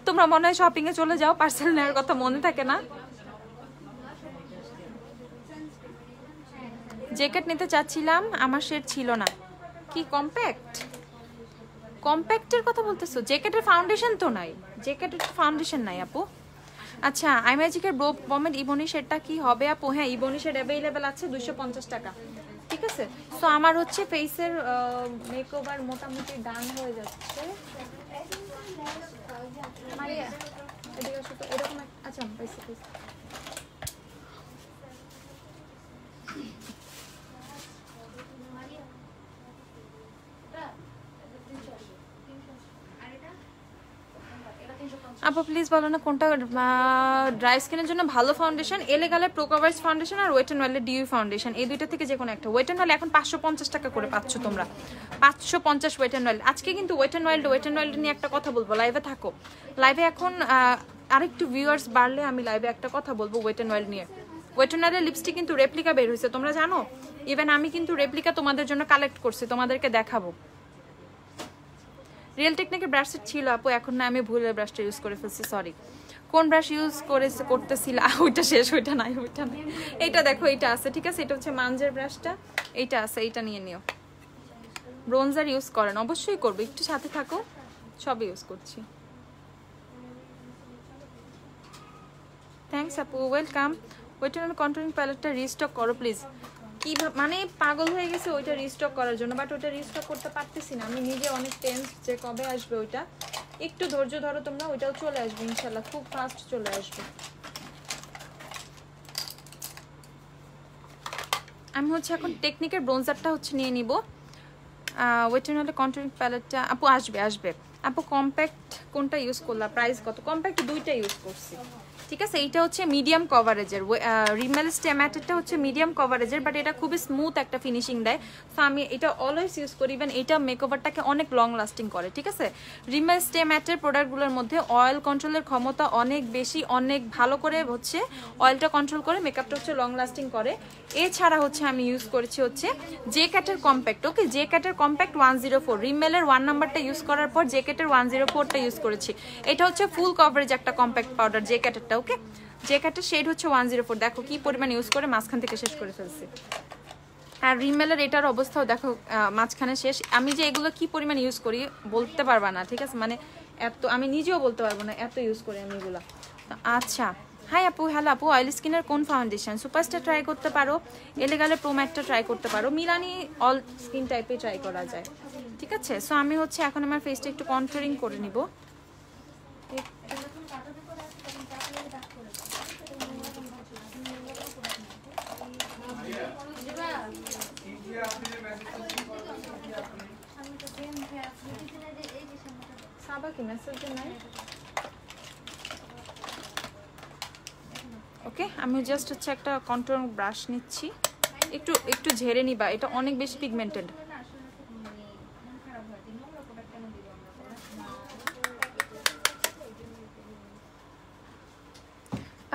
তোমরা মনে হয় শপিং এ চলে যাও, পার্সেল নেওয়ার কথা মনে থাকে না। জ্যাকেট নিতে চাচ্ছিলাম, আমার শেড ছিল না। কি কম্প্যাক্টের কথা বলতেছো? জ্যাকেটের ফাউন্ডেশন তো নাই, জ্যাকেটের ফাউন্ডেশন নাই আপু। আচ্ছা আই ম্যাজিকের ব্রো পমেড ইবনি শেডটা কি হবে আপু? হ্যাঁ ইবনি শেড অ্যাভেলেবেল আছে 250 টাকা, ঠিক আছে। সো আমার হচ্ছে ফেসের মেকওভার মোটামুটি ডান হয়ে যাচ্ছে। এরকম আচ্ছা আপু প্লিজ বলো না কোনটা ড্রাই স্কিনের জন্য ভালো ফাউন্ডেশন। এলেগালের প্রো কভারেজ ফাউন্ডেশন আর ওয়েট অ্যান্ড ওয়াইল্ডের ডিউ ফাউন্ডেশন, এই দুইটা থেকে যে কোনো একটা। ওয়েট অ্যান্ড ওয়াইল্ড এখন 550 টাকা করে পাচ্ছ তোমরা, 550 ওয়েট অ্যান্ড ওয়াইল্ড। আজকে কিন্তু ওয়েট অ্যান্ড ওয়াইল্ড নিয়ে একটা কথা বলবো, লাইভে থাকো। লাইভে এখন আরেকটু ভিউয়ার্স বাড়লে আমি লাইভে একটা কথা বলবো ওয়েট অ্যান্ড ওয়াইল্ড নিয়ে। ওয়েট অ্যান্ড ওয়াইল্ডের লিপস্টিক কিন্তু রেপ্লিকা বের হয়েছে, তোমরা জানো? ইভেন আমি কিন্তু রেপ্লিকা তোমাদের জন্য কালেক্ট করছি, তোমাদেরকে দেখাবো। রিয়েল টেকনিকের ব্রাশ সেট ছিল আপু, এখন না, আমি ভুলে ব্রাশটা ইউজ করে ফেলছি, সরি। কোন ব্রাশ ইউজ করতেছিল? ওইটা শেষ, ওইটা নাই। এইটা দেখো, এইটা আছে, ঠিক আছে। এটা হচ্ছে মানজের ব্রাশটা, এইটা আছে, এইটা নিয়ে নিও। ব্রোঞ্জার ইউজ করেন? অবশ্যই করবো, একটু সাথে থাকো, সব ইউজ করছি। থ্যাংকস আপু, ওয়েলকাম। ওইটা কন্ট্রোলিং প্যালেটটা রিস্টক করো প্লিজ। কি মানে পাগল হয়ে গেছে ওইটা রিস্টক করার জন্য, বাট ওইটা রিস্টক করতে পারতেছি না। আমি নিজে অনেক টেন্স যে কবে আসবে ওইটা। একটু ধৈর্য ধরো তোমরা, ওইটাও চলে আসবে ইনশাল্লাহ, খুব ফাস্ট চলে আসবে। আমি হচ্ছে এখন টেকনিকের ব্রোঞ্জারটা হচ্ছে নিয়ে নিব। ওয়েট অ্যান্ড ওয়াইল্ডের কন্ট্রোলিং প্যালেটটা আপু আসবে। আপু কম্প্যাক্ট কোনটা ইউজ করলা? প্রাইস কত? কম্প্যাক্ট দুইটা ইউজ করছি, ঠিক আছে। এইটা হচ্ছে মিডিয়াম কভারেজের, রিমেল স্টে ম্যাটেরটা হচ্ছে মিডিয়াম কভারেজের, বাট এটা খুবই স্মুথ একটা ফিনিশিং দেয়। সো আমি এটা অলওয়েজ ইউজ করি, ইভেন এটা মেকওভারটাকে অনেক লং লাস্টিং করে, ঠিক আছে। রিমেল স্টে ম্যাটের প্রোডাক্টগুলোর মধ্যে অয়েল কন্ট্রোলের ক্ষমতা অনেক বেশি, অনেক ভালো করে হচ্ছে অয়েলটা কন্ট্রোল করে, মেকআপটা হচ্ছে লং লাস্টিং করে। এছাড়া হচ্ছে আমি ইউজ করেছি হচ্ছে জে ক্যাটের কম্প্যাক্ট। ওকে, জে ক্যাটের কম্প্যাক্ট 104, রিমেলের 1 নাম্বারটা ইউজ করার পর জে ক্যাটের 104টা ইউজ করেছি। এটা হচ্ছে ফুল কভারেজ একটা কম্প্যাক্ট পাউডার জে ক্যাটেরটা। ওকে, জে ক্যাটের শেড হচ্ছে 104, দেখো কি পরিমাণ ইউজ করে মাঝখান থেকে শেষ করে ফেলছি। আর রিমেলের এটার অবস্থাও দেখো মাঝখানে শেষ। আমি যে এগুলো কি পরিমাণ ইউজ করি বলতে পারবা না, ঠিক আছে, মানে এত আমি নিজেও বলতে পারবো না, এত ইউজ করি আমি এগুলো। আচ্ছা হাই আপু, হ্যালো আপু, অয়েল স্কিনের কোন ফাউন্ডেশন? সুপারস্টার ট্রাই করতে পারো, এলেগালে প্রো ম্যাটটা ট্রাই করতে পারো, মিলানি অল স্কিন টাইপে ট্রাই করা যায়, ঠিক আছে। সো আমি হচ্ছে এখন আমার ফেসটা একটু কন্ট্রোলিং করে নিব। ওকে, আমি জাস্ট হচ্ছে একটা কন্ট্রোল ব্রাশ নিচ্ছি, একটু ঝেড়ে নিবা, এটা অনেক বেশি পিগমেন্টেড।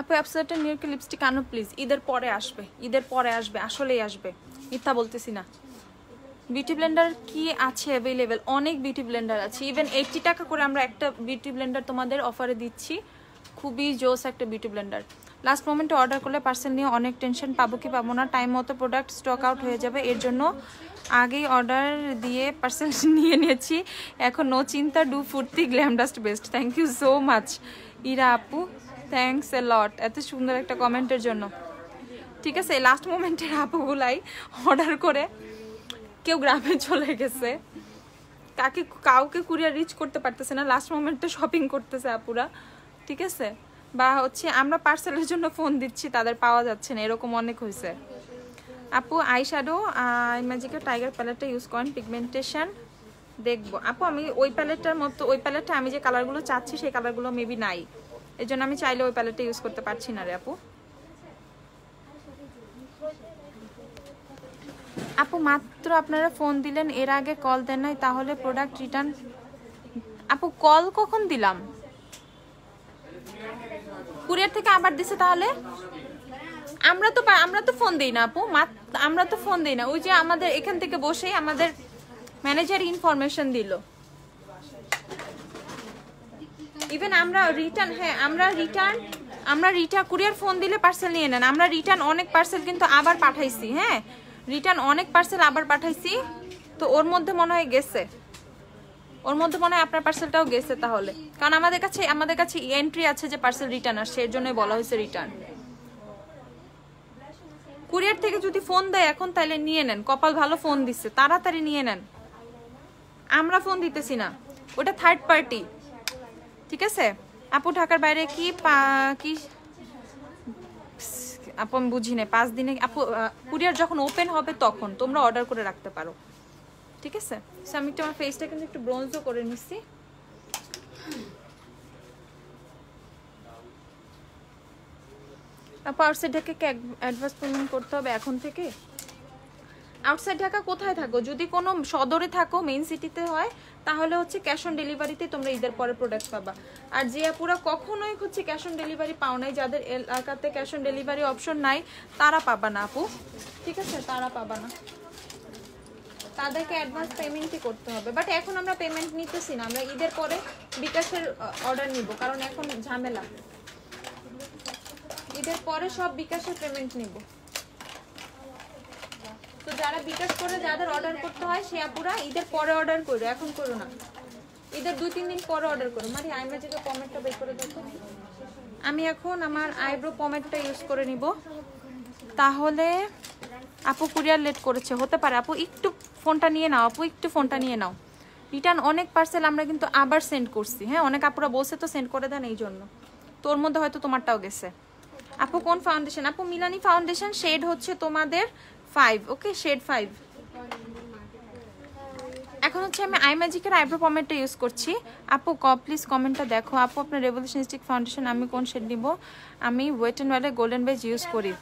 আপু অ্যাবসলিউটলি নিউ ইয়র্কের লিপস্টিক আনো প্লিজ, ঈদের পরে আসবে, ঈদের পরে আসবে, আসলেই আসবে, মিথ্যা বলতেছি না। বিউটি ব্লেন্ডার কি আছে অ্যাভেলেবেল? অনেক বিউটি ব্লেন্ডার আছে, ইভেন 80 টাকা করে আমরা একটা বিউটি ব্লেন্ডার তোমাদের অফারে দিচ্ছি, খুবই জোস একটা বিউটি ব্লেন্ডার। লাস্ট মোমেন্টে অর্ডার করলে পার্সেল নিয়ে অনেক টেনশন, পাবো কি পাবো না, টাইম মতো প্রোডাক্ট স্টক আউট হয়ে যাবে, এর জন্য আগেই অর্ডার দিয়ে পার্সেল নিয়ে নিয়েছি, এখন নো চিন্তা, ডু ফুর্তি, glam dust best. Thank you so much Ira আপু, থ্যাংকস এ লট এত সুন্দর একটা কমেন্টের জন্য। ঠিক আছে, লাস্ট মোমেন্টের আপুগুলাই অর্ডার করে কেউ গ্রামে চলে গেছে, কাউকে কুরিয়ার রিচ করতে পারতেছে না, লাস্ট মোমেন্টে শপিং করতেছে আপুরা। ঠিক আছে, বা হচ্ছে আমরা পার্সেলের জন্য ফোন দিচ্ছি, তাদের পাওয়া যাচ্ছে না, এরকম অনেক হয়েছে। আপু আই শ্যাডো ম্যাজিকের টাইগার প্যালেটটা ইউজ করেন, পিগমেন্টেশন দেখবো। আপু আমি ওই প্যালেটটার মতো, ওই প্যালেটটা আমি যে কালারগুলো চাচ্ছি সেই কালারগুলো মেবি নাই, এই জন্য আমি চাইলে ওই প্যালেটটা ইউজ করতে পারছি না রে আপু। আপু মাত্র আপনারা ফোন দিলেন, এর আগে কল দেন নাই, তাহলে প্রোডাক্ট রিটার্ন? আপু কল কখন দিলাম? কুরিয়ার থেকে আবার দিছে, তাহলে আমরা তো ফোন দেই না আপু, আমরা তো ফোন দেই না, ওই যে আমাদের এখান থেকে বসেই আমাদের ম্যানেজার ইনফরমেশন দিল। ইভেন আমরা রিটার্ন, হ্যাঁ আমরা রিটার্ন কুরিয়ার ফোন দিলে পার্সেল নিয়ে নেন, আমরা রিটার্ন অনেক পার্সেল কিন্তু আবার পাঠাইছি, হ্যাঁ রিটার্ন অনেক পার্সেল আবার পাঠাইছি, তো ওর মধ্যে মনে হয় গেছে, ওর মধ্যে মনে হয় আপনার পার্সেলটাও গেছে তাহলে, কারণ আমাদের কাছে এন্ট্রি আছে যে পার্সেল রিটার্ন আসছে, এর জন্যই বলা হয়েছে রিটার্ন। কুরিয়ার থেকে যদি ফোন দেয় এখন, তাহলে নিয়ে নেন, কপাল ভালো ফোন দিচ্ছে, তাড়াতাড়ি নিয়ে নেন, আমরা ফোন দিতেছি না, ওটা থার্ড পার্টি। ঠিক আছে আপু, ঢাকার বাইরে কি আপু আমি বুঝি না, 5 দিনে আপু কুরিয়ার যখন ওপেন হবে তখন তোমরা অর্ডার করে রাখতে পারো। ঠিক আছে, আমি একটু আমার ফেসটা কিন্তু একটু ব্রোঞ্জও করে নিচ্ছি। আপু আউটসাইড ঢাকাকে অ্যাডভান্স পেমেন্ট করতে হবে এখন থেকে? আউটসাইড ঢাকা কোথায় থাকো? যদি কোনো সদরে থাকো, মেইন সিটিতে হয়, তাহলে হচ্ছে ক্যাশ অন ডেলিভারিতে তোমরা ঈদের পরে প্রোডাক্ট পাবা। আর যে আপুরা কখনোই হচ্ছে ক্যাশ অন ডেলিভারি পাও নাই, যাদের এলাকাতে ক্যাশ অন ডেলিভারি অপশন নাই, তারা পাবা না আপু। ঠিক আছে, তারা পাবা না, তাদেরকে অ্যাডভান্স পেমেন্টই করতে হবে। বাট এখন আমরা পেমেন্ট নিতেছি না, আমরা ঈদের পরে বিকাশের অর্ডার নিব, কারণ এখন ঝামেলা, ঈদের পরে সব বিকাশের পেমেন্ট নিব। তো যারা বিকাশ করে যাদের অর্ডার করতে হয়, সে আপুরা ঈদের পরে অর্ডার করো, এখন করো না, ঈদের 2-3 দিন পরে অর্ডার করো। মানে আই ম্যাজিকের পমেটটা বের করে দেখো, আমি এখন আমার আইব্রো পমেটটা ইউজ করে নিব। তাহলে আপু কুরিয়ার লেট করেছে, হতে পারে আপু, একটু ফোনটা নিয়ে নাও আপু, একটু ফোনটা নিয়ে নাও। রিটার্ন অনেক পার্সেল আমরা কিন্তু আবার সেন্ড করছি, হ্যাঁ অনেক আপুরা বলছে তো সেন্ড করে দেন, এই জন্য তোর মধ্যে হয়তো তোমারটাও গেছে। আপু কোন ফাউন্ডেশন? আপু মিলানি ফাউন্ডেশন, শেড হচ্ছে তোমাদের 5, ওকে শেড 5। এখন হচ্ছে আমি আই ম্যাজিকের আইব্রো পমেটটা ইউজ করছি। আপু প্লিজ কমেন্টটা দেখো। আপু আপনার রেভলিউশন স্টিক ফাউন্ডেশন আমি কোন শেড নিব? আমি ওয়েট এন্ড ওয়ালে গোল্ডেন বেজ ইউজ করি।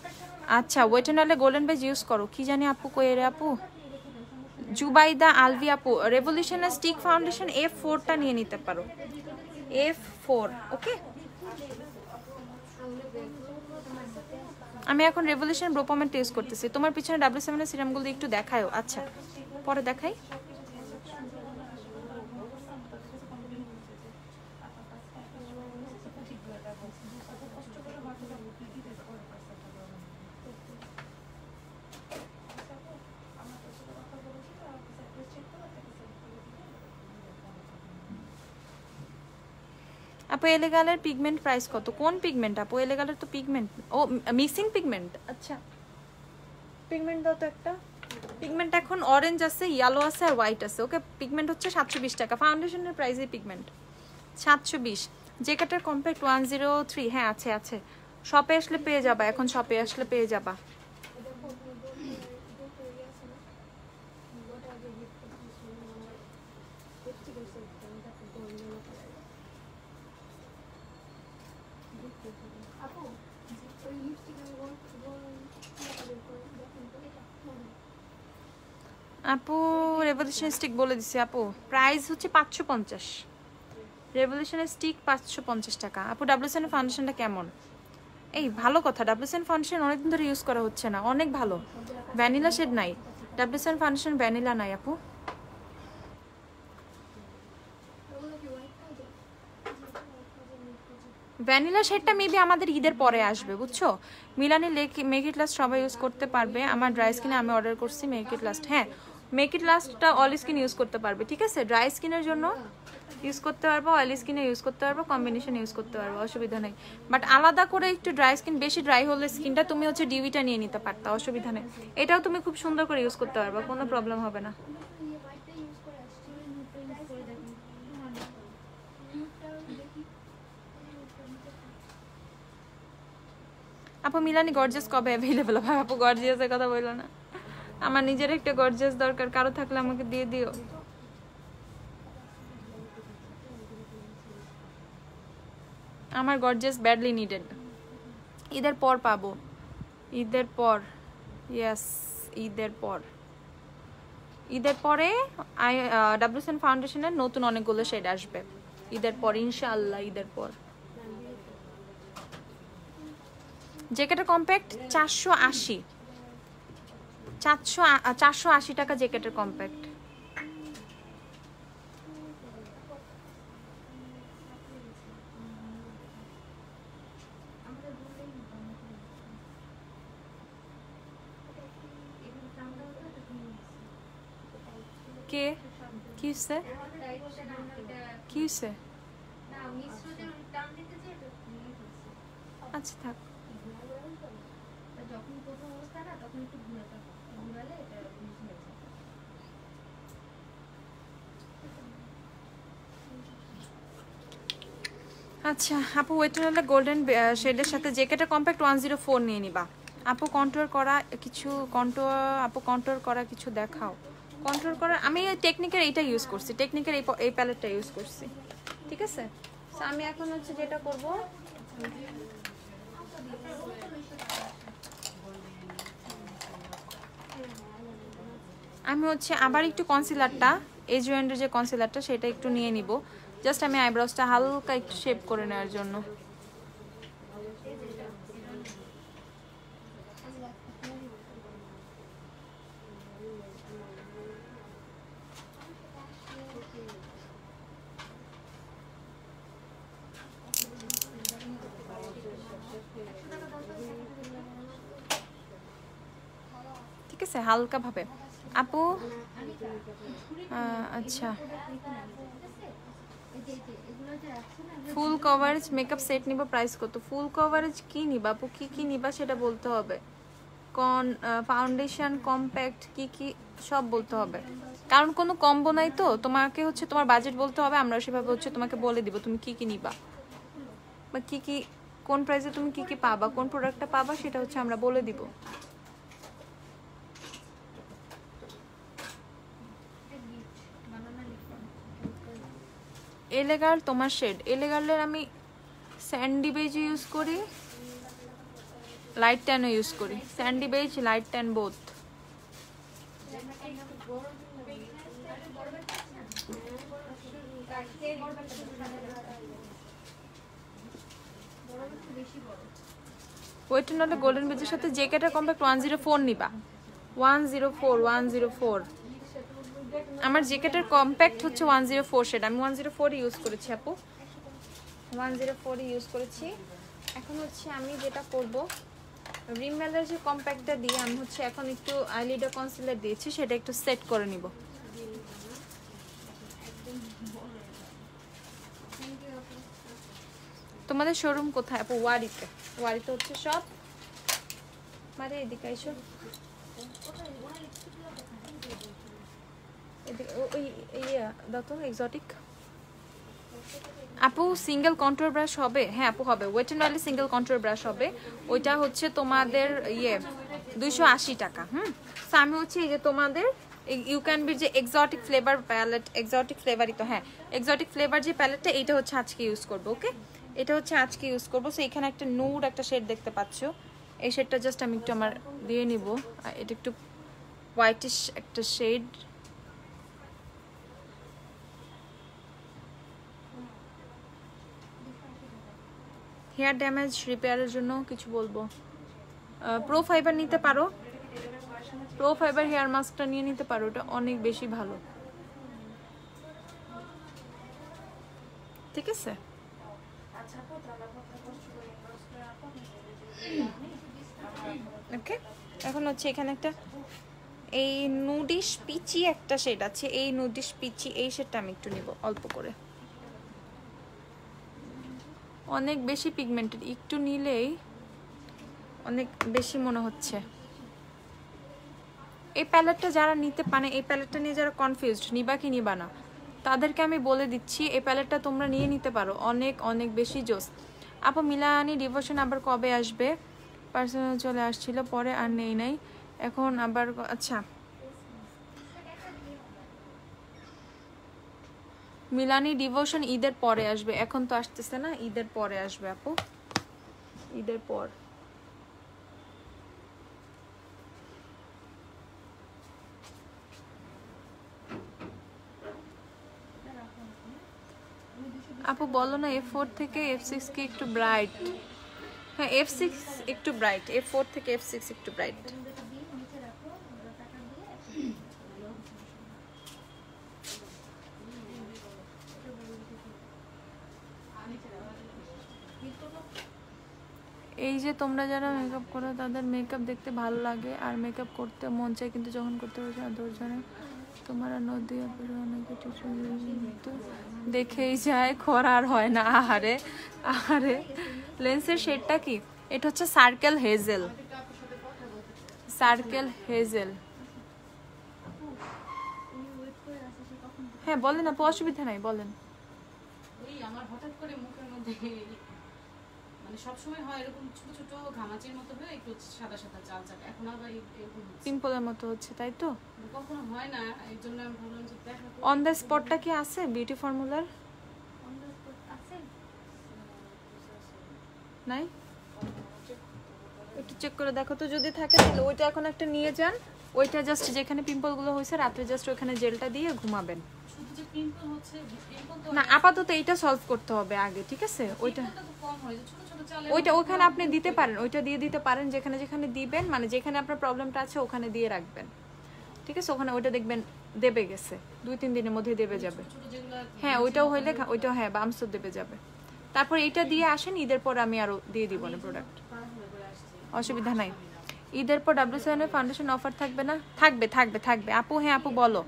আচ্ছা ওয়েট এন্ড ওয়ালে গোল্ডেন বেজ ইউজ করো, কি জানি আপু কই রে আপু? জুবাইদা আলভি আপু রেভলিউশনের স্টিক ফাউন্ডেশন F4টা নিয়ে নিতে পারো, F4, ওকে। আমি এখন রেভলিউশন ব্রো পমেন্ট ইউজ করতেছি। তোমার পিছনে W7 এর সিরামগুলো একটু দেখায়ও। আচ্ছা পরে দেখাই। আপু এলেগালের পিগমেন্ট প্রাইস কত? কোন পিগমেন্ট আপু? এলেগালের তো পিগমেন্ট, ও মিক্সিং পিগমেন্ট। আচ্ছা পিগমেন্ট দাও তো একটা। পিগমেন্ট এখন অরেঞ্জ আছে, ইয়েলো আছে আর হোয়াইট আছে, ওকে। পিগমেন্ট হচ্ছে 720 টাকা। ফাউন্ডেশনের প্রাইসে পিগমেন্ট 720। জেকাটার কম্প্যাক্ট 103, হ্যাঁ আছে আছে, শপে আসলে পেয়ে যাবা, এখন শপে আসলে পেয়ে যাবা। আপু রেভলিউশন স্টিক বলে দিছি আপু, প্রাইস হচ্ছে 550। রেভলিউশনের স্টিক 550 টাকা। আপু W7 ফাউন্ডেশনটা কেমন? এই ভালো কথা, ডাব্লিউসেন ফাউন্ডেশন অনেকদিন ধরে ইউজ করা হচ্ছে না, অনেক ভালো। ভ্যানিলা শেড নাই, ডাব্লিউসেন ফাউন্ডেশন ভ্যানিলা নাই আপু। ভ্যানিলা শেডটা মেবি আমাদের ঈদের পরে আসবে, বুঝছো। মিলানি মেক ইট লাস্ট সবাই ইউজ করতে পারবে। আমার ড্রাই স্কিনে আমি অর্ডার করছি মেক ইট লাস্ট। হ্যাঁ, মেক ইট লাস্টটা অল স্কিন ইউজ করতে পারবে, ঠিক আছে। ড্রাই স্কিনের জন্য ইউজ করতে পারবো, অয়েলি স্কিনে ইউজ করতে পারবো, কম্বিনেশন ইউজ করতে পারবো, অসুবিধা নেই। বাট আলাদা করে একটু ড্রাই স্কিন, বেশি ড্রাই হলে স্কিনটা তুমি হচ্ছে ডিউইটা নিয়ে নিতে পারতা, অসুবিধা নেই। এটাও তুমি খুব সুন্দর করে ইউজ করতে পারবে, কোনো প্রবলেম হবে না। আপু মিলানি গর্জিয়াস কবে অ্যাভেলেবল হবে? আপু গর্জিয়াসের কথা বললো না, আমার নিজের একটা গর্জিয়াস দরকার, কারো থাকলে আমাকে দিয়ে দিও। আমার গর্জিয়াস ব্যাডলি নিডেড, ঈদের পর পাবো, ঈদের পর, ইয়েস ঈদের পর। ঈদের পরে ডাব্লিউসেন ফাউন্ডেশনের নতুন অনেকগুলো শেড আসবে ঈদের পর, ইনশাআল্লাহ ঈদের পর। জ্যাকেটের কম্প্যাক্ট 480, 480 টাকা জ্যাকেটের কম্প্যাক্ট। কে কি হচ্ছে, কি হচ্ছে? আচ্ছা থাক। আচ্ছা আপু ওয়েটারলে গোল্ডেন শেডের সাথে জ্যাকেটের কম্প্যাক্ট 104 নিয়ে নিবা। আপু কন্ট্রোল করা কিছু, আপু কন্ট্রোল করা কিছু দেখাও। কন্ট্রোল করা আমি টেকনিকের এইটা ইউজ করছি, টেকনিকের এই প্যালেটটা ইউজ করছি, ঠিক আছে। তো আমি এখন হচ্ছে যেটা করব, আমি হচ্ছে আবার একটু কনসিলারটা, এজ ওয়েন্ডের যে কনসিলারটা সেটা একটু নিয়ে নিব, জাস্ট আমি আইব্রোজটা হালকা একটু শেপ করে নেওয়ার জন্য। ঠিক আছে, হালকা ভাবে আপু। আচ্ছা ফুল কভারেজ মেকআপ সেট নিব, প্রাইস কত? ফুল কভারেজ কি নিবা আপু, কি কি নিবা সেটা বলতে হবে। ফাউন্ডেশন কম্প্যাক্ট কি কি সব বলতে হবে, কারণ কোনো কম্বো নাই তো। তোমাকে হচ্ছে তোমার বাজেট বলতে হবে, আমরা সেভাবে হচ্ছে তোমাকে বলে দিব তুমি কি কি নিবা বা কি কি কোন প্রাইসে তুমি কি কি পাবা, কোন প্রোডাক্টটা পাবা সেটা হচ্ছে আমরা বলে দিব। এলেগার তোমার শেড, এলেগার্লের আমি স্যান্ডি বেজ ইউজ করি, লাইট ট্যানও ইউজ করি, sandy beige light tan both. Wait নাহলে গোল্ডেন বেজের সাথে জ্যাকেটের কম্প্যাক্ট 104 নিবা, 104 আমার জ্যাকেটের কম্প্যাক্ট হচ্ছে 104 শেড, আমি 104 ইউজ করেছি আপু, 104 ইউজ করেছি। এখন হচ্ছে আমি যেটা করব, রিমেলের যে কম্প্যাক্টটা দিয়ে আমি হচ্ছে এখন একটু আইলিডার কনসিলার দিয়েছি, সেটা একটু সেট করে নিব। তোমাদের শোরুম কোথায় আপু? ওয়ারিতে, ওয়ারিতে হচ্ছে সব। মানে এদিকে এসো, ওই ইয়া দাও তো এক্সোটিক। আপু সিঙ্গেল কন্ট্রোল ব্রাশ হবে? হ্যাঁ আপু হবে, wait and oily single control brush হবে, ওইটা হচ্ছে তোমাদের 280 টাকা। তো আমি হচ্ছে এই যে তোমাদের ইউ ক্যান বি যে এক্সোটিক ফ্লেভার প্যালেট, এক্সোটিক ফ্লেভারই তো, হ্যাঁ এক্সোটিক ফ্লেভার যে প্যালেটটা এইটা হচ্ছে আজকে ইউজ করবো। ওকে, এটা হচ্ছে আজকে ইউজ করবো। সো এখানে একটা নুড একটা শেড দেখতে পাচ্ছ, এই শেডটা জাস্ট আমি একটু আমার দিয়ে নিব, এটা একটু হোয়াইটিশ একটা শেড। হেয়ার ড্যামেজ রিপেয়ারের জন্য কিছু বলবো, প্রো ফাইবার নিতে পারো, প্রো ফাইবার হেয়ার মাস্কটা নিয়ে নিতে পারো, ওটা অনেক বেশি ভালো। ঠিক আছে, ওকে। এখন হচ্ছে এখানে একটা এই নুডিশ পিচি একটা শেড আছে, এই নুডিশ পিচি এই শেডটা আমি একটু নিব অল্প করে, অনেক বেশি পিগমেন্টেড, একটু নিলেই অনেক বেশি মনে হচ্ছে। এই প্যালেটটা যারা নিতে পারে, এই প্যালেটটা নিয়ে যারা কনফিউজড নিবা কি নিবা না, তাদেরকে আমি বলে দিচ্ছি এই প্যালেটটা তোমরা নিয়ে নিতে পারো, অনেক অনেক বেশি জোস। আপু মিলানি ডিভোশন আবার কবে আসবে? পার্সোনাল চলে আসছিল, পরে আর নেই নাই, এখন আবার আচ্ছা মিলানি ডিভোশন ঈদের পরে আসবে, এখন তো আসতেছে না, ঈদের পরে আসবে আপু, ঈদের পর। আপু বলো না F4 থেকে F6 কি একটু ব্রাইট? হ্যাঁ F6 একটু ব্রাইট, F4 থেকে F6 একটু ব্রাইট। এই যে তোমরা যারা মেকআপ করো তাদের মেকআপ দেখতে ভালো লাগে আর মেকআপ করতে মন চায়, কিন্তু যখন করতে বসে ধৈর্য নেই। তোমার নদী অনেকে দেখেই যায়, খরার হয় না। আহারে আহারে, লেন্সের শেডটা কি? এটা হচ্ছে সার্কেল হেজেল, সার্কেল হেজেল। হ্যাঁ বলেন আপু, অসুবিধা নাই বলেন। ওই আমার হঠাৎ করে মুখের মধ্যে মানে সবসময় হয় এরকম ছোট ছোট ঘামাচির মতো হয়ে একটু সাদা সাদা চাল চাল, এখন আবার এরকম পিম্পলের মতো হচ্ছে, তাই তো? কখনো হয় না, এই জন্য আমি ভাবলাম যে দেখা অন দ্য স্পটটা কি আছে বিউটি ফর্মুলার? নাই, একটু চেক করে দেখো তো, যদি থাকে তাহলে ওইটা এখন একটা নিয়ে যান, ওইটা জাস্ট যেখানে পিম্পল গুলো হয়েছে রাত্রে জাস্ট ওখানে জেলটা দিয়ে ঘুমাবেন। শুধু যে পিম্পল হচ্ছে, পিম্পল তো না আপাতত এইটা সলভ করতে হবে আগে, ঠিক আছে? ওইটা কম হয়, ছোট ছোট চালে ওইটা ওখানে আপনি দিতে পারেন, ওইটা দিয়ে দিতে পারেন, যেখানে যেখানে দিবেন মানে যেখানে আপনার প্রবলেমটা আছে ওখানে দিয়ে রাখবেন, ঠিক আছে? ওখানে ওইটা দেখবেন দেবে গেছে, 2-3 দিনের মধ্যে দেবে যাবে। হ্যাঁ ওইটাও হইলে ওইটাও হ্যাঁ বামসও দেবে যাবে। তারপর এইটা দিয়ে আসেন, ঈদের পর আমি আরো দিয়ে দিব না প্রোডাক্ট, অসুবিধা নাই। ঈদের পর W7 এর ফাউন্ডেশন অফার থাকবে না? থাকবে থাকবে থাকবে আপু। হ্যাঁ আপু বলো।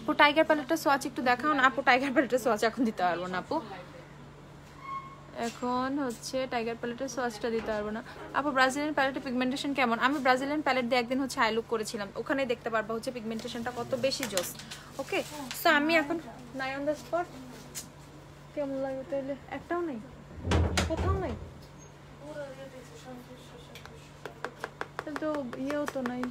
আপু টাইগার প্যালেটটা সোয়াচ একটু দেখাও না আপু, টাইগার প্যালেটের সোয়াচ এখন দিতে পারবো না আপু, এখন হচ্ছে টাইগার প্যালেটের সোয়াচটা দিতে পারবো না আপু। ব্রাজিলিয়ান প্যালেটের পিগমেন্টেশন কেমন? আমি ব্রাজিলিয়ান প্যালেট দিয়ে একদিন হচ্ছে আই লুক করেছিলাম, ওখানে দেখতে পারবো হচ্ছে পিগমেন্টেশনটা কত বেশি জোস। ওকে সো আমি এখন নাই অন দ্য স্পট, কেমন লাগে তাহলে? একটাও নেই, কোথাও নেই তো, ইয়েও তো নাই,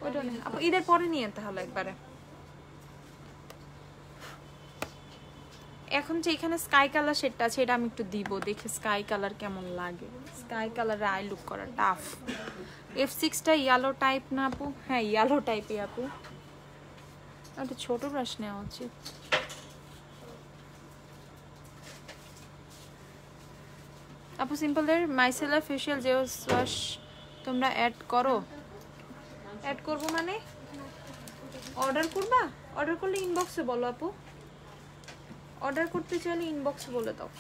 ওইটা নেই আপু, ঈদের পরে নিয়ে তাহলে একবারে। এখন যে এখানে স্কাই কালার শেডটা আছে এটা আমি একটু দিব, দেখে স্কাই কালার কেমন লাগে। স্কাই কালারে আই লুক করা টাফ। F6টা ইয়েলো টাইপ না আপু? হ্যাঁ ইয়েলো টাইপই আপু, একটা ছোট ব্রাশ নেওয়া উচিত। আপু সিম্পলের মাইসেলার ফেশিয়াল জেল ওয়াশ তোমরা অ্যাড করো? অ্যাড করবো মানে অর্ডার করবা? অর্ডার করলে ইনবক্সে বলো আপু, অর্ডার করতে চাইলে ইনবক্সে বলে দাও।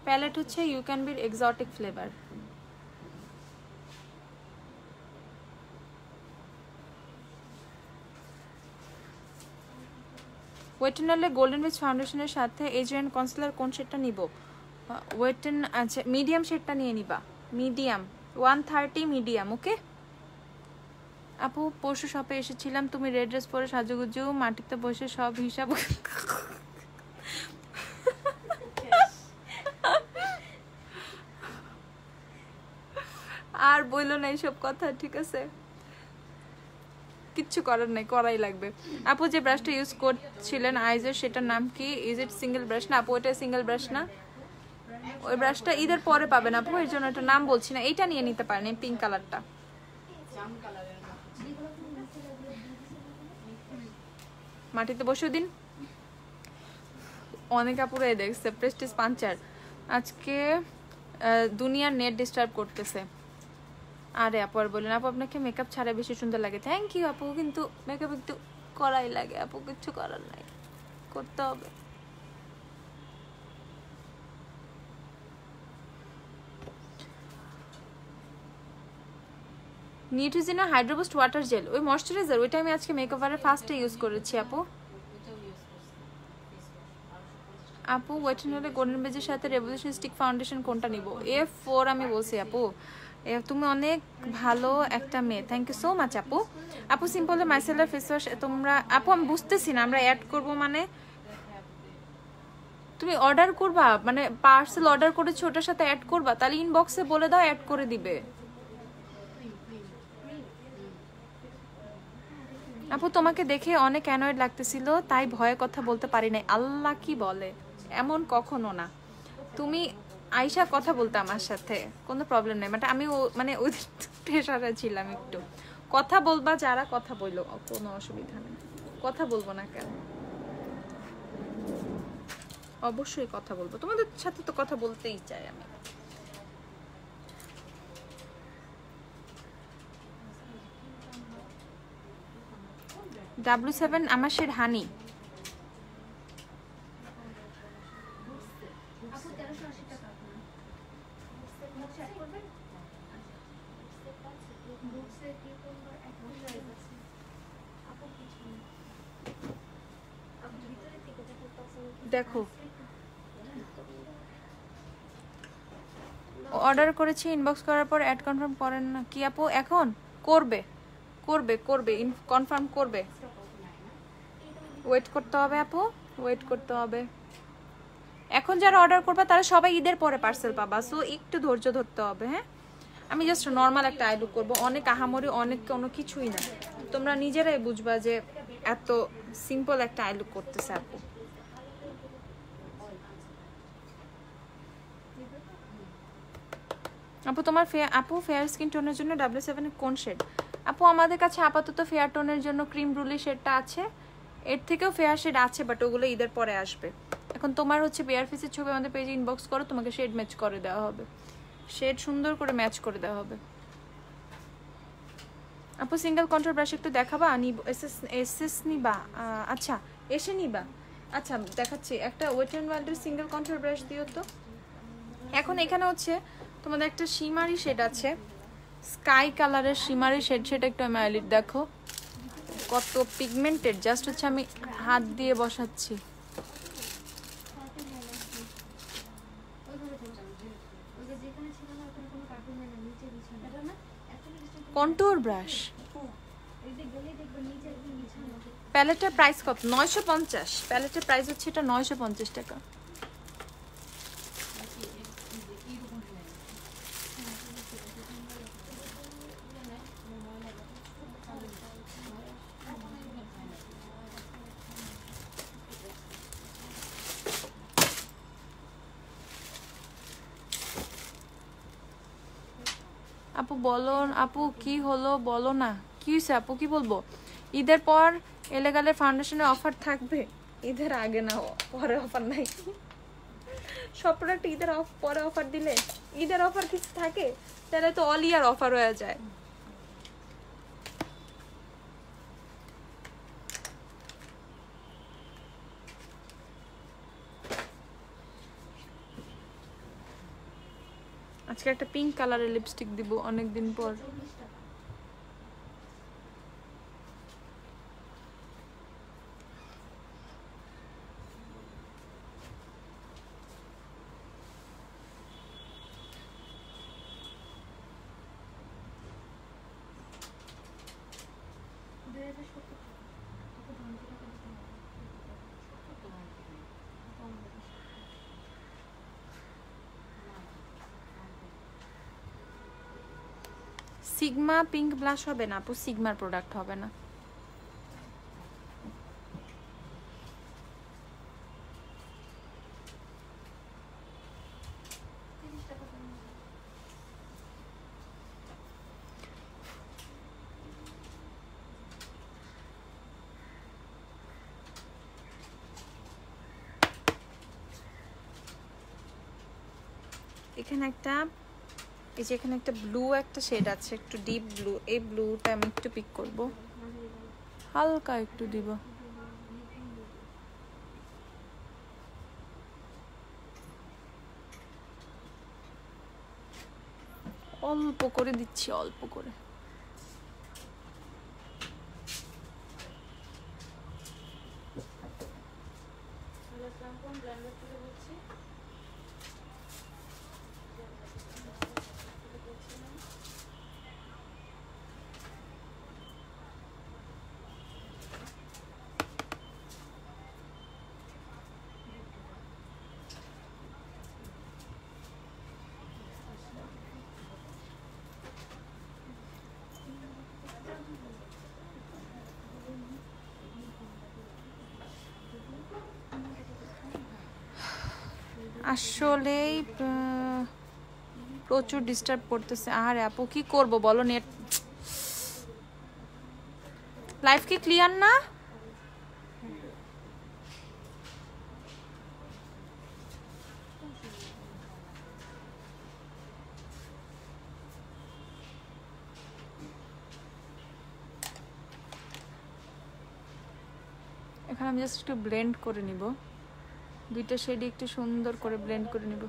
প্যালেট হচ্ছে you can be exotic flavour. ওয়েটেনালে গোল্ডেন উইচ ফাউন্ডেশনের সাথে এজেন্ট কনসিলার কোন শেডটা নিব? ওয়েটেন আচ্ছা মিডিয়াম শেডটা নিয়ে নিবা, মিডিয়াম 130 মিডিয়াম। ওকে আপু পরশু শপে এসেছিলাম, তুমি রেড ড্রেস পরে সাজুগুজু মাটিতে বসে সব হিসাব আর বইলো না এইসব কথা, ঠিক আছে? কিচ্ছু করার নাই, করাই লাগবে। আপু যে ব্রাশটা ইউজ করছিলেন আইজের সেটার নাম কি? Is it single brush? না আপু এটা সিঙ্গেল ব্রাশ না, ওই ব্রাশটা ঈদের পরে পাবেন আপু, এর জন্য এটা নাম বলছি না। এইটা নিয়ে নিতে পারেন, এই পিঙ্ক কালারটা, জাম কালারের মাটিতে বসে দিন। অনেক আপুরে দেখছে প্রেস্টিজ পাঞ্চার আজকে দুনিয়ার নেট ডিস্টার্ব করতেছে। আরে আপু আর বলেন আপু আপনাকে মেকআপ ছাড়া বেশি সুন্দর লাগে। থ্যাংক ইউ আপু, কিন্তু মেকআপ একটু করাই লাগে আপু, কিছু করার নাই, করতে হবে। নিউট্রিজিনা হাইড্রোবুস্ট ওয়াটার জেল, ওই ময়শ্চারাইজার, ওইটা আমি আজকে মেকওভারের ফার্স্টে ইউজ করেছি আপু। আপু ওয়েটিং হলে গোল্ডেন বেজের সাথে রেভলিউশন স্টিক ফাউন্ডেশন কোনটা নিব? F4 আমি বলছি আপু, তুমি অনেক ভালো একটা মেয়ে, থ্যাংক ইউ সো মাচ আপু। আপু সিম্পলের মাইসেলার ফেস ওয়াশ তোমরা, আপু আমি বুঝতেছি না আমরা অ্যাড করব মানে তুমি অর্ডার করবা, মানে পার্সেল অর্ডার করেছো ওটার সাথে অ্যাড করবা, তাহলে ইনবক্সে বলে দাও অ্যাড করে দিবে। আপু তোমাকে দেখে অনেক অ্যানয়েড লাগতেছিল, তাই ভয়ে কথা বলতে পারি নাই। আল্লাহ কি বলে, এমন কখনো না, তুমি আয়শা কথা বলতে আমার সাথে কোনো প্রবলেম নেই, বাট আমি মানে ওই প্রেশারে ছিলাম একটু। কথা বলবা যারা কথা বললো, কোনো অসুবিধা নেই, কথা বলবো না কেন, অবশ্যই কথা বলবো, তোমাদের সাথে তো কথা বলতেই চাই আমি। W7 আমার শেড হানি। দেখো অর্ডার করেছি, ইনবক্স করার পর অ্যাড কনফার্ম করেন না কি আপু? এখন করবে করবে করবে কনফার্ম করবে, ওয়েট করতে হবে আপু, ওয়েট করতে হবে। এখন যারা অর্ডার করবে তারা সবাই ঈদের পরে পার্সেল পাবা, সো একটু ধৈর্য ধরতে হবে। হ্যাঁ আমি জাস্ট নর্মাল একটা আই লুক করবো, অনেক আহামরি অনেক কোনো কিছুই না, তোমরা নিজেরাই বুঝবা যে এত সিম্পল একটা আই লুক করতেছে আপু। আপু তোমার আপু ফেয়ার স্কিন টোনের জন্য W7 কোন শেড? আপু আমাদের কাছে আপাতত ফেয়ার টোনের জন্য ক্রিম ব্রুলি শেডটা আছে, এর থেকেও ফেয়ার শেড আছে বাট ওগুলো ঈদের পরে আসবে। এখন তোমার হচ্ছে বেয়ার ফেসের ছবি আমাদের পেজে ইনবক্স করো, তোমাকে শেড ম্যাচ করে দেওয়া হবে, শেড সুন্দর করে ম্যাচ করে দেওয়া হবে। আপু সিঙ্গেল কন্ট্রোল ব্রাশ একটু দেখাবা? এসএস নিবা? আচ্ছা এসে নিবা, আচ্ছা দেখাচ্ছি। একটা ওয়েট অ্যান্ড ওয়াইল্ডের সিঙ্গেল কন্ট্রোল ব্রাশ দিও তো। এখন এখানে হচ্ছে তোমাদের একটা শিমারি শেড আছে, স্কাই কালারের শিমারি শেড, সেটা একটু আমি আইলিড দেখো কত পিগমেন্টেড, জাস্ট হচ্ছে আমি হাত দিয়ে বসাচ্ছি। কন্ট্যুর ব্রাশ প্যালেটের প্রাইস কত? 950। প্যালেটের প্রাইস হচ্ছে এটা 950 টাকা। আপু বলো, আপু কি হলো বলো না, কি হয়েছে আপু, কি বলবো? ঈদের পর এলেগালের ফাউন্ডেশনের অফার থাকবে? ঈদের আগে না, পরে অফার নাই, সব প্রোডাক্ট ঈদের পরে অফার দিলে ঈদের অফার কিছু থাকে, তাহলে তো অল ইয়ার অফার হয়ে যায়। আজকে একটা পিঙ্ক কালারের লিপস্টিক দিব অনেকদিন পর। সিগমা পিঙ্ক ব্লাশ হবে না আপু, সিগমার প্রোডাক্ট হবে না। এখানে একটা, এই যে এখানে একটা ব্লু একটা শেড আছে, একটু ডিপ ব্লু। এই ব্লুটা আমি একটু পিক করব, হালকা একটু দিব। অল্প করে দিচ্ছি, অল্প করে। আসলেই প্রচুর ডিস্টার্ব করতেছে। আর আপু কি করব বলো, নেট লাইভ কি ক্লিয়ার না? এখানে আমি জাস্ট একটু ব্লেন্ড করে নিব, দুইটা শেডই একটু সুন্দর করে ব্লেন্ড করে নিব।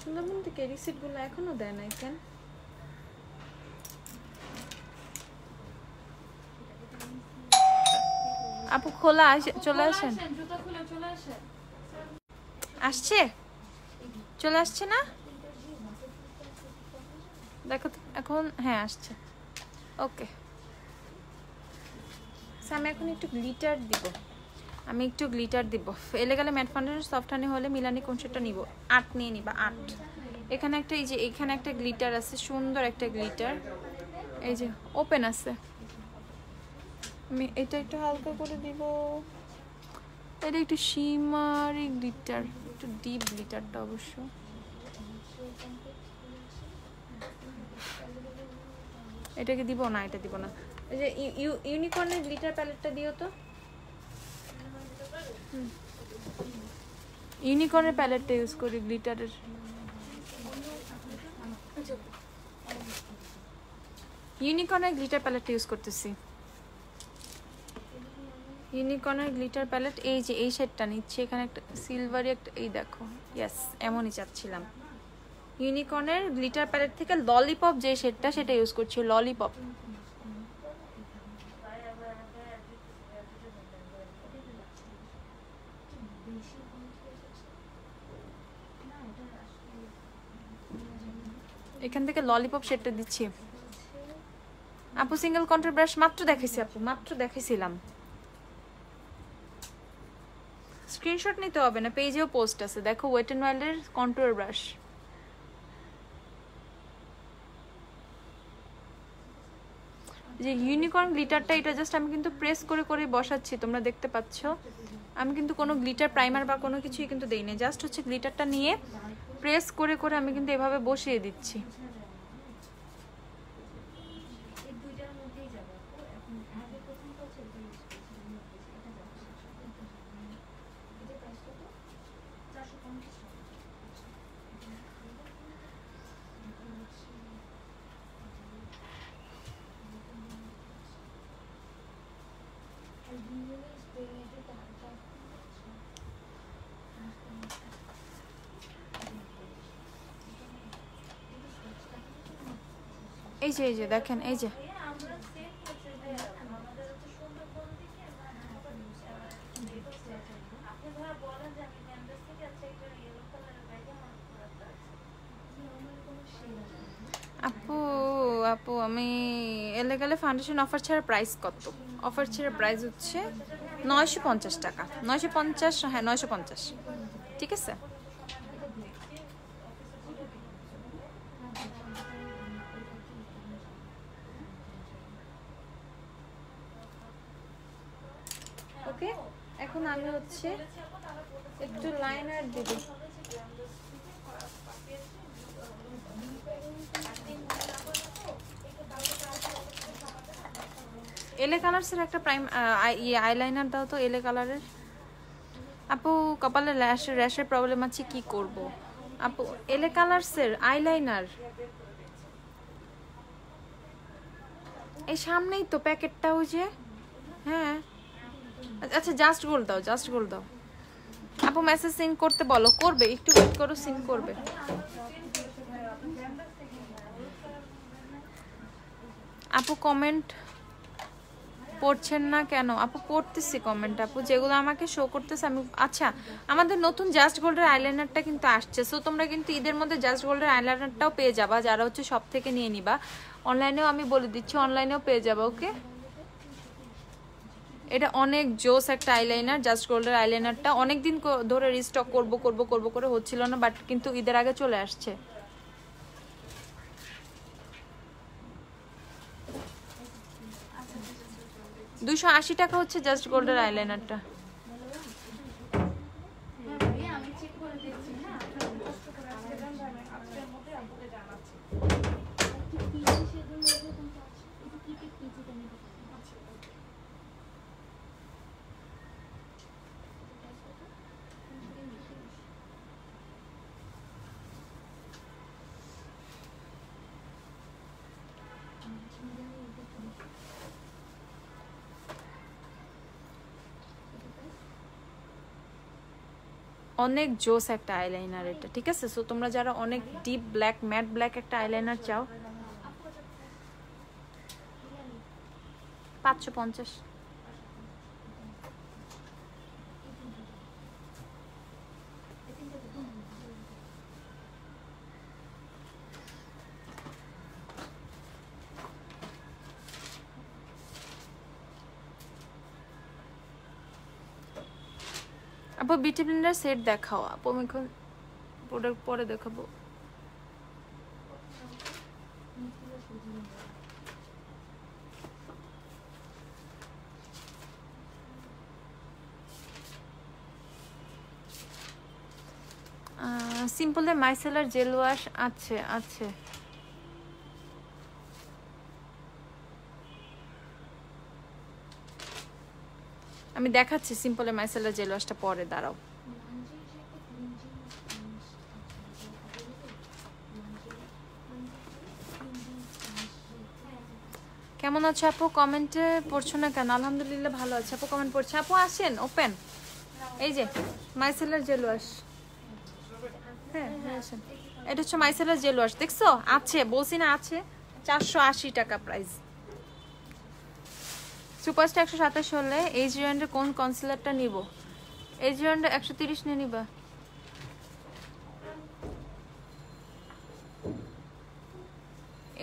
সুন্দরবন থেকে রিসিপ্টগুলো এখনো দেয় নাই কেন? আপু খোলা চলে আসেন। আসছে, চলে আসছে না? দেখো তো এখন, হ্যাঁ আসছে। ওকে, আমি এখন একটু গ্লিটার দিব, আমি একটু গ্লিটার দিব। এলেগালে ম্যাট ফাউন্ডেশন সফট হানি হলে মিলানি কোন সেটটা নিব? 8 নিয়ে নিবা, 8। এখানে একটা, এই যে এখানে একটা গ্লিটার আছে, সুন্দর একটা গ্লিটার, এই যে ওপেন আছে। আমি এটা একটু হালকা করে দিব, এটা একটু শিমারি গ্লিটার, একটু ডিপ গ্লিটারটা অবশ্য। এটাকে দিব না, এটা দিব না। এই যে ইউনিকর্নের গ্লিটার প্যালেটটা দিও তো। ইউনিকর্নের প্যালেটটা ইউজ করি গ্লিটারের। ইউনিকর্নের গ্লিটার প্যালেটটা ইউজ করতেছি, ইউনিকর্নের গ্লিটার প্যালেট। এই যে এই শেডটা নিচ্ছি, এখানে একটা সিলভারি একটা, এই দেখো, ইয়েস এমনই চাচ্ছিলাম। ইউনিকর্নের গ্লিটার প্যালেট থেকে ললিপপ যে শেডটা, সেটা ইউজ করছি, ললিপপ। এখান থেকে ললিপপ শেডটা দিচ্ছি। আপু সিঙ্গেল কন্ট্রোল ব্রাশ মাত্র দেখাইছি আপু, মাত্র দেখাইছিলাম। স্ক্রিনশট নিতে হবে না, পেজেও পোস্ট আছে, দেখো ওয়েট এন্ড ওয়াইল্ডের কন্ট্রোল ব্রাশ। যে ইউনিকর্ন গ্লিটারটা, এটা জাস্ট আমি কিন্তু প্রেস করে করে বসাচ্ছি, তোমরা দেখতে পাচ্ছ। আমি কিন্তু কোনো গ্লিটার প্রাইমার বা কোনো কিছুই কিন্তু দেইনি, জাস্ট হচ্ছে গ্লিটারটা নিয়ে প্রেস করে করে আমি কিন্তু এভাবে বসিয়ে দিচ্ছি। এই যে, এই যে দেখেন, এই যে আপু, আপু আমি এলেগালে ফাউন্ডেশন অফার ছাড়া প্রাইস কত? অফার ছাড়া প্রাইস হচ্ছে 950 টাকা, 950, হ্যাঁ 950, ঠিক আছে। ওকে, এখন আমি হচ্ছে একটু লাইনার দিব। এলে কালার্সের একটা প্রাইম আইলাইনার দাও তো, এলে কালারের। আপু কপালে র্যাশের প্রবলেম আছে, কি করব? আপু এলে কালার্সের আইলাইনার এই সামনেই তো প্যাকেটটা, ওই যে। হ্যাঁ আচ্ছা, জাস্ট গোল্ড দাও, জাস্ট গোল্ড দাও। আপু মেসেজ সিন করতে বলো, করবে, একটু ওয়েট করো, সিন করবে। আপু কমেন্ট পড়ছেন না কেন? আপু পড়তেছি কমেন্ট আপু, যেগুলো আমাকে শো করতেছে আমি। আচ্ছা, আমাদের নতুন জাস্ট গোল্ডের আইলাইনারটা কিন্তু আসছে, সো তোমরা কিন্তু ঈদের মধ্যে জাস্ট গোল্ডের আইলাইনারটাও পেয়ে যাবা, যারা হচ্ছে সব থেকে নিয়ে নিবা। অনলাইনেও আমি বলে দিচ্ছি, অনলাইনেও পেয়ে যাবা। ওকে, এটা অনেক জোস একটা আইলাইনার, জাস্ট গোল্ডের আইলাইনারটা অনেকদিন ধরে রিস্টক করব করে হচ্ছিল না, বাট কিন্তু ঈদের আগে চলে আসছে। 280 টাকা হচ্ছে জাস্ট গোল্ডের আইলাইনারটা। অনেক জোস একটা আইলাইনার এটা, ঠিক আছে? সো তোমরা যারা অনেক ডিপ ব্ল্যাক, ম্যাট ব্ল্যাক একটা আইলাইনার চাও, 550। আপু বিউটি ব্লেন্ডার সেট দেখাও। আপু আমি এখন প্রোডাক্ট পরে দেখাবো। সিম্পলে মাইসেলার জেল ওয়াশ আছে, আছে। আমি দেখাচ্ছি সিম্পলে মাইসেলার জেল ওয়াশটা পরে, দাঁড়াও। কেমন আছো আপু? কমেন্টে পড়ছো না কেন? আলহামদুলিল্লাহ ভালো আছে আপু, কমেন্ট পড়ছে। আপু আসেন, ওপেন। এই যে মাইসেলার জেল ওয়াশ, হ্যাঁ আসেন। এটা হচ্ছে মাইসেলার জেল ওয়াশ, দেখছো? আছে, বলছি না আছে। 480 টাকা প্রাইস। সুপারস্টার 127 হলে এইচ ব্র্যান্ডের কোন কনসিলারটা নিব? এইচ ব্র্যান্ডের 130 নিয়ে নিবা।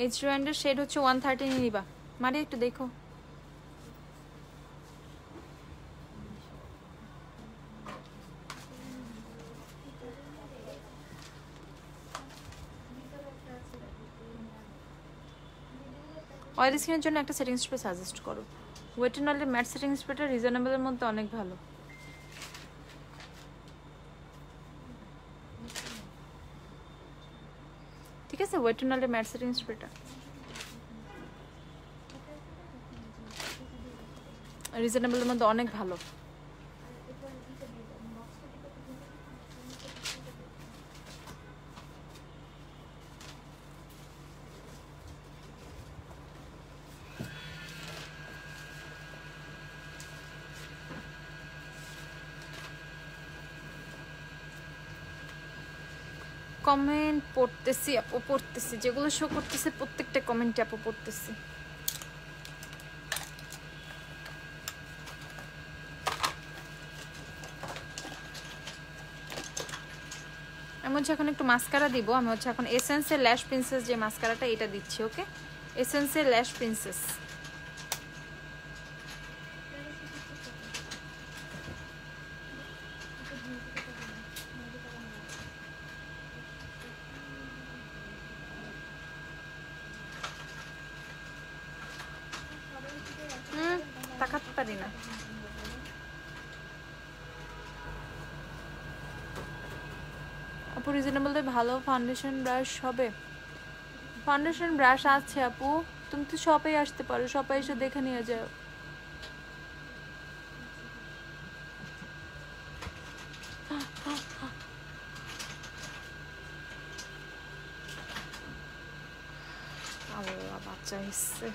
এইচ ব্র্যান্ডের শেড হচ্ছে 130 নিয়ে নিবা। মারি একটু দেখো। অয়েল স্কিনের জন্য একটা সেটিং স্প্রে সাজেস্ট করো। ওয়েট এন্ড অয়েলের ম্যাট সেটিং স্প্রেটা রিজনেবলের মধ্যে অনেক ভালো। ঠিক আছে, ওয়েট এন্ড অয়েলের ম্যাট সেটিং স্প্রেটা রিজনেবলের মধ্যে অনেক ভালো। কমেন্ট পড়তেছি আপু, পড়তেছি, যেগুলো শো করতেছে প্রত্যেকটা কমেন্টে আপু পড়তেছি। আমি হচ্ছে এখন একটু মাস্কারা দিব। আমি হচ্ছে এখন এসেন্সের ল্যাশ প্রিন্সেস যে মাস্কারাটা, এটা দিচ্ছি। ওকে, এসেন্সের ল্যাশ প্রিন্সেস। পারি না। আপু রিজনেবল ভালো ফাউন্ডেশন ব্রাশ হবে? ফাউন্ডেশন ব্রাশ আছে আপু, তুমি তো শপে আসতে পারো, শপে এসে দেখে নিয়ে যাও। আল্লাহ বাঁচাইছে।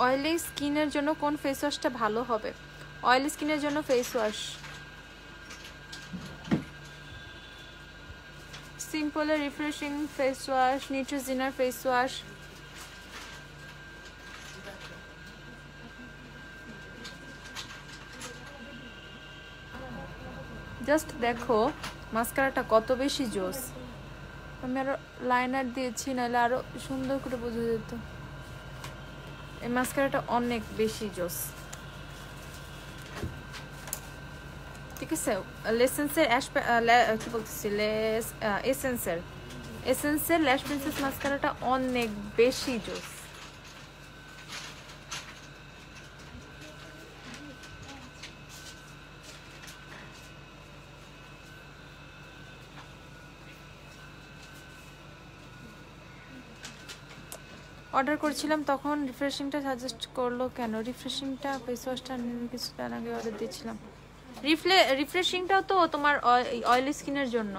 অয়েলি স্কিনের জন্য কোন ফেস ওয়াশটা ভালো হবে? অয়েলি স্কিনের জন্য face wash simple refreshing face wash, নিউট্রিজিনার ফেস ওয়াশ। জাস্ট দেখো মাস্কারাটা কত বেশি জোস। আমি আরো লাইনার দিয়েছি, নাহলে আরো সুন্দর করে বোঝা যেত। এই মাস্কারাটা অনেক বেশি জোস। ঠিক আছে, লেসেন্সের কি বলতেছি, এসেন্সের ল্যাশ প্রিন্সেস মাস্কারাটা অনেক বেশি জোস। অর্ডার করেছিলাম তখন রিফ্রেশিংটা সাজেস্ট করলো কেন? রিফ্রেশিংটা ফেস ওয়াশটা কিছুটা আগে অর্ডার দিয়েছিলাম। রিফ্রেশিংটাও তো তোমার অয়েলি স্কিনের জন্য।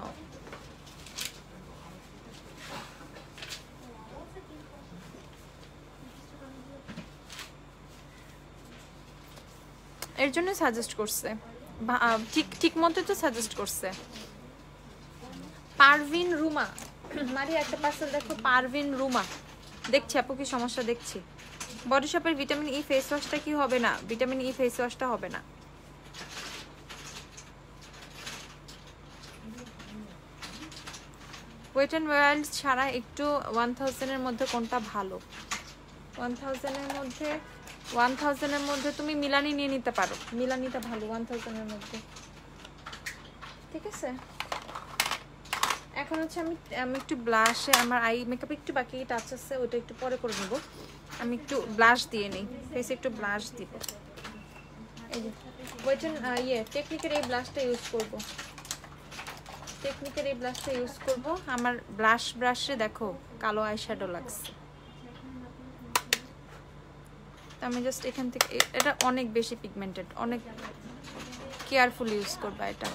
এর জন্য সাজেস্ট করছে, ঠিক মতো তো সাজেস্ট করছে। পারভিন রুমা, মারি একটা পার্সেল দেখো। পারভিন রুমা দেখছি আপু কি সমস্যা দেখছি। বডি শপের ভিটামিন ই ফেস ওয়াশটা কি হবে না? ভিটামিন ই ফেস ওয়াশটা হবে না। ওয়েট অ্যান্ড ওয়াইল্ড ছাড়া একটু 1000 এর মধ্যে কোনটা ভালো? 1000 এর মধ্যে তুমি মিলানি নিয়ে নিতে পারো, মিলানিটা ভালো 1000 এর মধ্যে। ঠিক আছে, এখন হচ্ছে আমি একটু ব্লাশে, আমার আই মেকআপ একটু বাকি টাচ আছে, ওটা একটু পরে করে নেব। আমি একটু ব্লাশ দিয়ে নেই, ফেসে একটু ব্লাশ দিব। এই যে ওয়েট অ্যান্ড টেকনিকের এই ব্লাশটা ইউজ করব। আমার ব্রাশে দেখো কালো আইশ্যাডো লাগছে, আমি জাস্ট এখান থেকে, এটা অনেক বেশি পিগমেন্টেড, অনেক কেয়ারফুল ইউজ করবা এটা।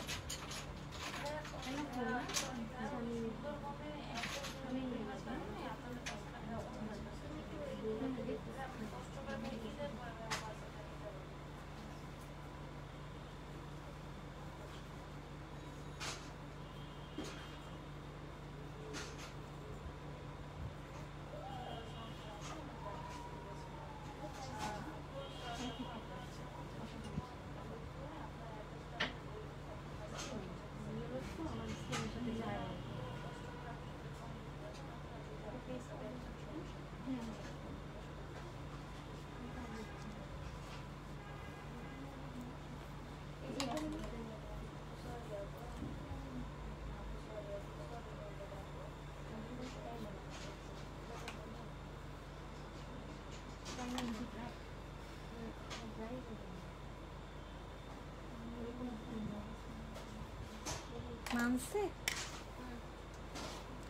মানছে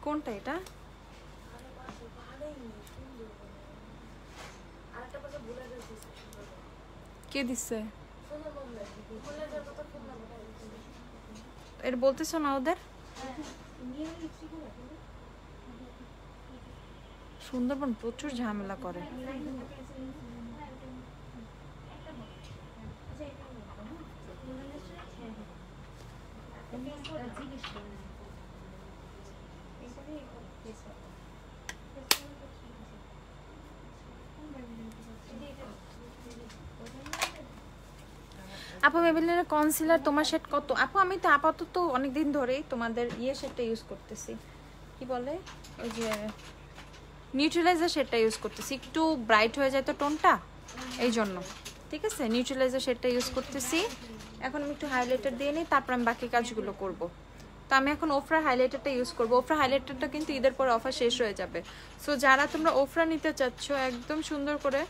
কোনটা? এটা কে দিছে? এর বলতেছো না ওদের? সুন্দরবন প্রচুর ঝামেলা করে। আপু মেবেলিনের কনসিলার তোমার শেড কত? আপু আমি তো আপাতত অনেকদিন ধরেই তোমাদের শেডটা ইউজ করতেছি, কি বলে ওই যে নিউট্রালাইজার শেডটা ইউজ করতেছি। একটু ব্রাইট হয়ে যায় তো টোনটা, এই জন্য। ঠিক আছে, নিউট্রালাইজার শেডটা ইউজ করতেছি। এখন আমি একটু হাইলাইটার দিয়ে নিই, তারপর আমি বাকি কাজগুলো করব। তো আমি এখন ওফরা হাইলাইটারটা ইউজ করবো। ওফরা হাইলাইটারটা কিন্তু ঈদের পরে অফার শেষ হয়ে যাবে। সো যারা তোমরা ওফরা নিতে চাচ্ছ একদম সুন্দর করে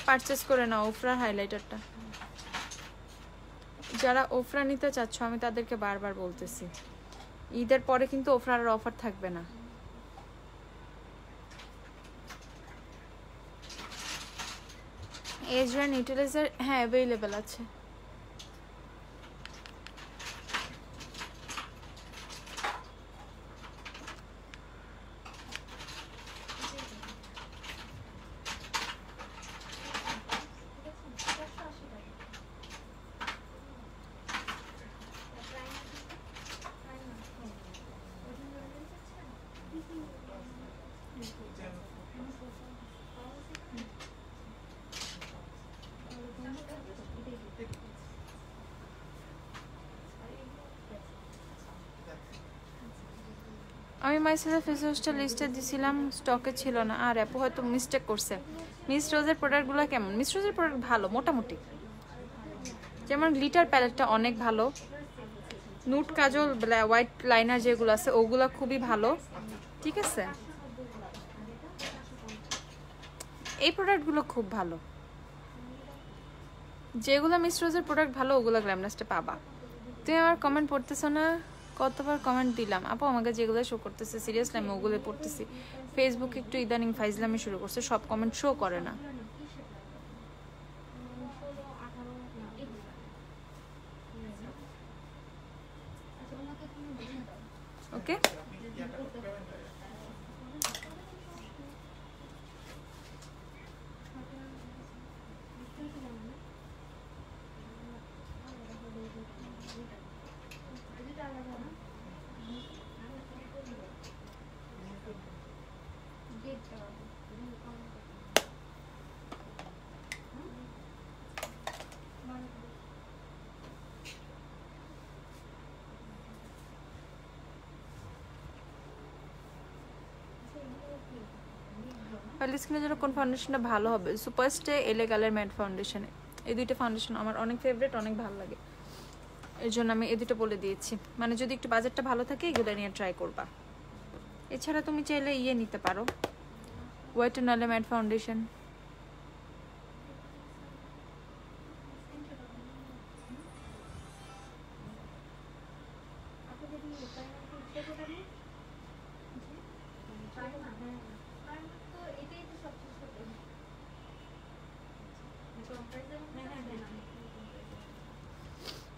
পারচেস করে নাও ওফরা হাইলাইটারটা। যারা ওফরা নিতে চাচ্ছ আমি তাদেরকে বারবার বলতেছি ঈদের পরে কিন্তু ওফরার অফার থাকবে না। এজরা নিউট্রালাইজার হ্যাঁ অ্যাভেলেবেল আছে। আমি মাইসেলফ ফেস ওয়াশটা লিস্টে দিছিলাম, স্টকে ছিল না। আর আপু হয়তো মিস্টেক করছে। মিস রোজের প্রোডাক্টগুলো কেমন? মিস রোজের প্রোডাক্ট ভালো মোটামুটি, যেমন গ্লিটার প্যালেটটা অনেক ভালো, নুট কাজল হোয়াইট লাইনার যেগুলো আছে ওগুলো খুবই ভালো, ঠিক আছে। এই প্রোডাক্টগুলো খুব ভালো, যেগুলো মিস রোজের প্রোডাক্ট ভালো ওগুলো গ্ল্যামলাস্টে পাবা। তুমি আমার কমেন্ট পড়তেছো না? কতবার কমেন্ট দিলাম আপু, আমাকে যেগুলো শো করতেছে সিরিয়াসলি আমি ওগুলো পড়তেছি। ফেসবুক একটু ইদানিং ফাইজলামি শুরু করছে, সব কমেন্ট শো করে না। ওকে অয়েলি স্কিনের জন্য কোন ফাউন্ডেশনটা ভালো হবে? সুপারস্টে, এলে গালের ম্যাট ফাউন্ডেশন, এই দুইটা ফাউন্ডেশন আমার অনেক ফেভারিট, অনেক ভালো লাগে। এর জন্য আমি এই দুটো বলে দিয়েছি, মানে যদি একটু বাজেটটা ভালো থাকে এগুলো নিয়ে ট্রাই করবা। এছাড়া তুমি চাইলে ইয়ে নিতে পারো, হোয়াইট নালে ম্যাট ফাউন্ডেশন।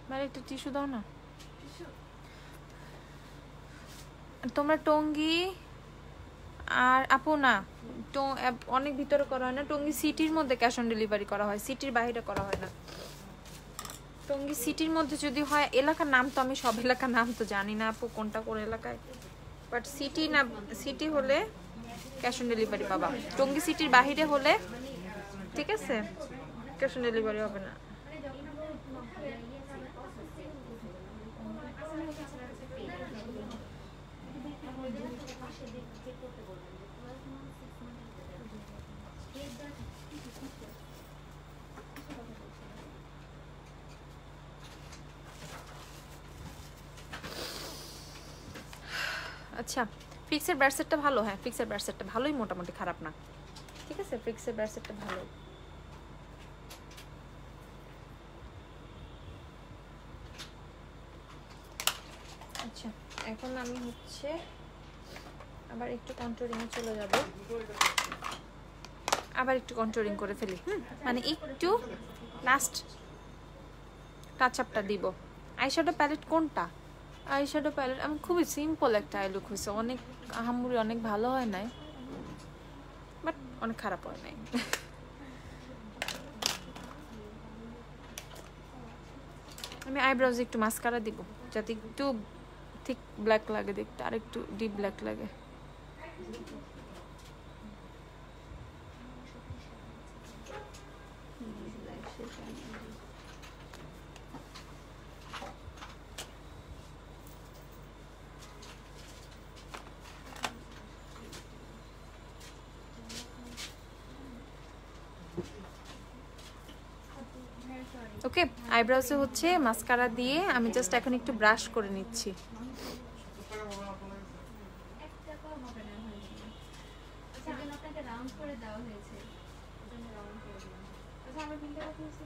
মানে একটা টিস্যু দাও না। তোমরা টঙ্গী আর আপু না অনেক ভিতরে করা হয় না, টঙ্গী সিটির মধ্যে ক্যাশ অন ডেলিভারি করা হয়, সিটির বাইরে করা হয় না। টঙ্গী সিটির মধ্যে যদি হয়, এলাকার নাম তো আমি সব এলাকার নাম তো জানি না আপু কোনটা কোন এলাকায়, বাট সিটি না, সিটি হলে ক্যাশ অন ডেলিভারি পাবা। টঙ্গী সিটির বাইরে হলে ঠিক আছে ক্যাশ অন ডেলিভারি হবে না। আচ্ছা ফিক্সের ব্রাসেটটা ভালো, হ্যাঁ ফিক্সের ব্রাসেটটা ভালোই, মোটামুটি খারাপ না, ঠিক আছে ফিক্সের ব্রাসেটটা ভালো। আচ্ছা এখন আমি হচ্ছে আবার একটু কন্ট্রোলিং এ চলে যাব, আবার একটু কন্ট্রোলিং করে ফেলি, মানে একটু লাস্ট টাচ আপটা দিব। আইশ্যাডো প্যালেট কোনটা? আইশ্যাডো প্যালেট আমি খুবই সিম্পল একটা আই লুক হয়েছে, অনেক আহামরি অনেক ভালো হয় নাই, বাট অনেক খারাপ হয় নাই। আমি আইব্রোজে একটু মাস্কারা দিব যাতে একটু থিক ব্ল্যাক লাগে দেখতে, আর একটু ডিপ ব্ল্যাক লাগে। ওকে আইব্রোসে হচ্ছে মাস্কারা দিয়ে আমি জাস্ট এখন একটু ব্রাশ করে নিচ্ছি। করে দেওয়া হয়েছে, এজন্য রাউন্ড করে দিলাম। আচ্ছা আমার বিলটা কত হয়েছে?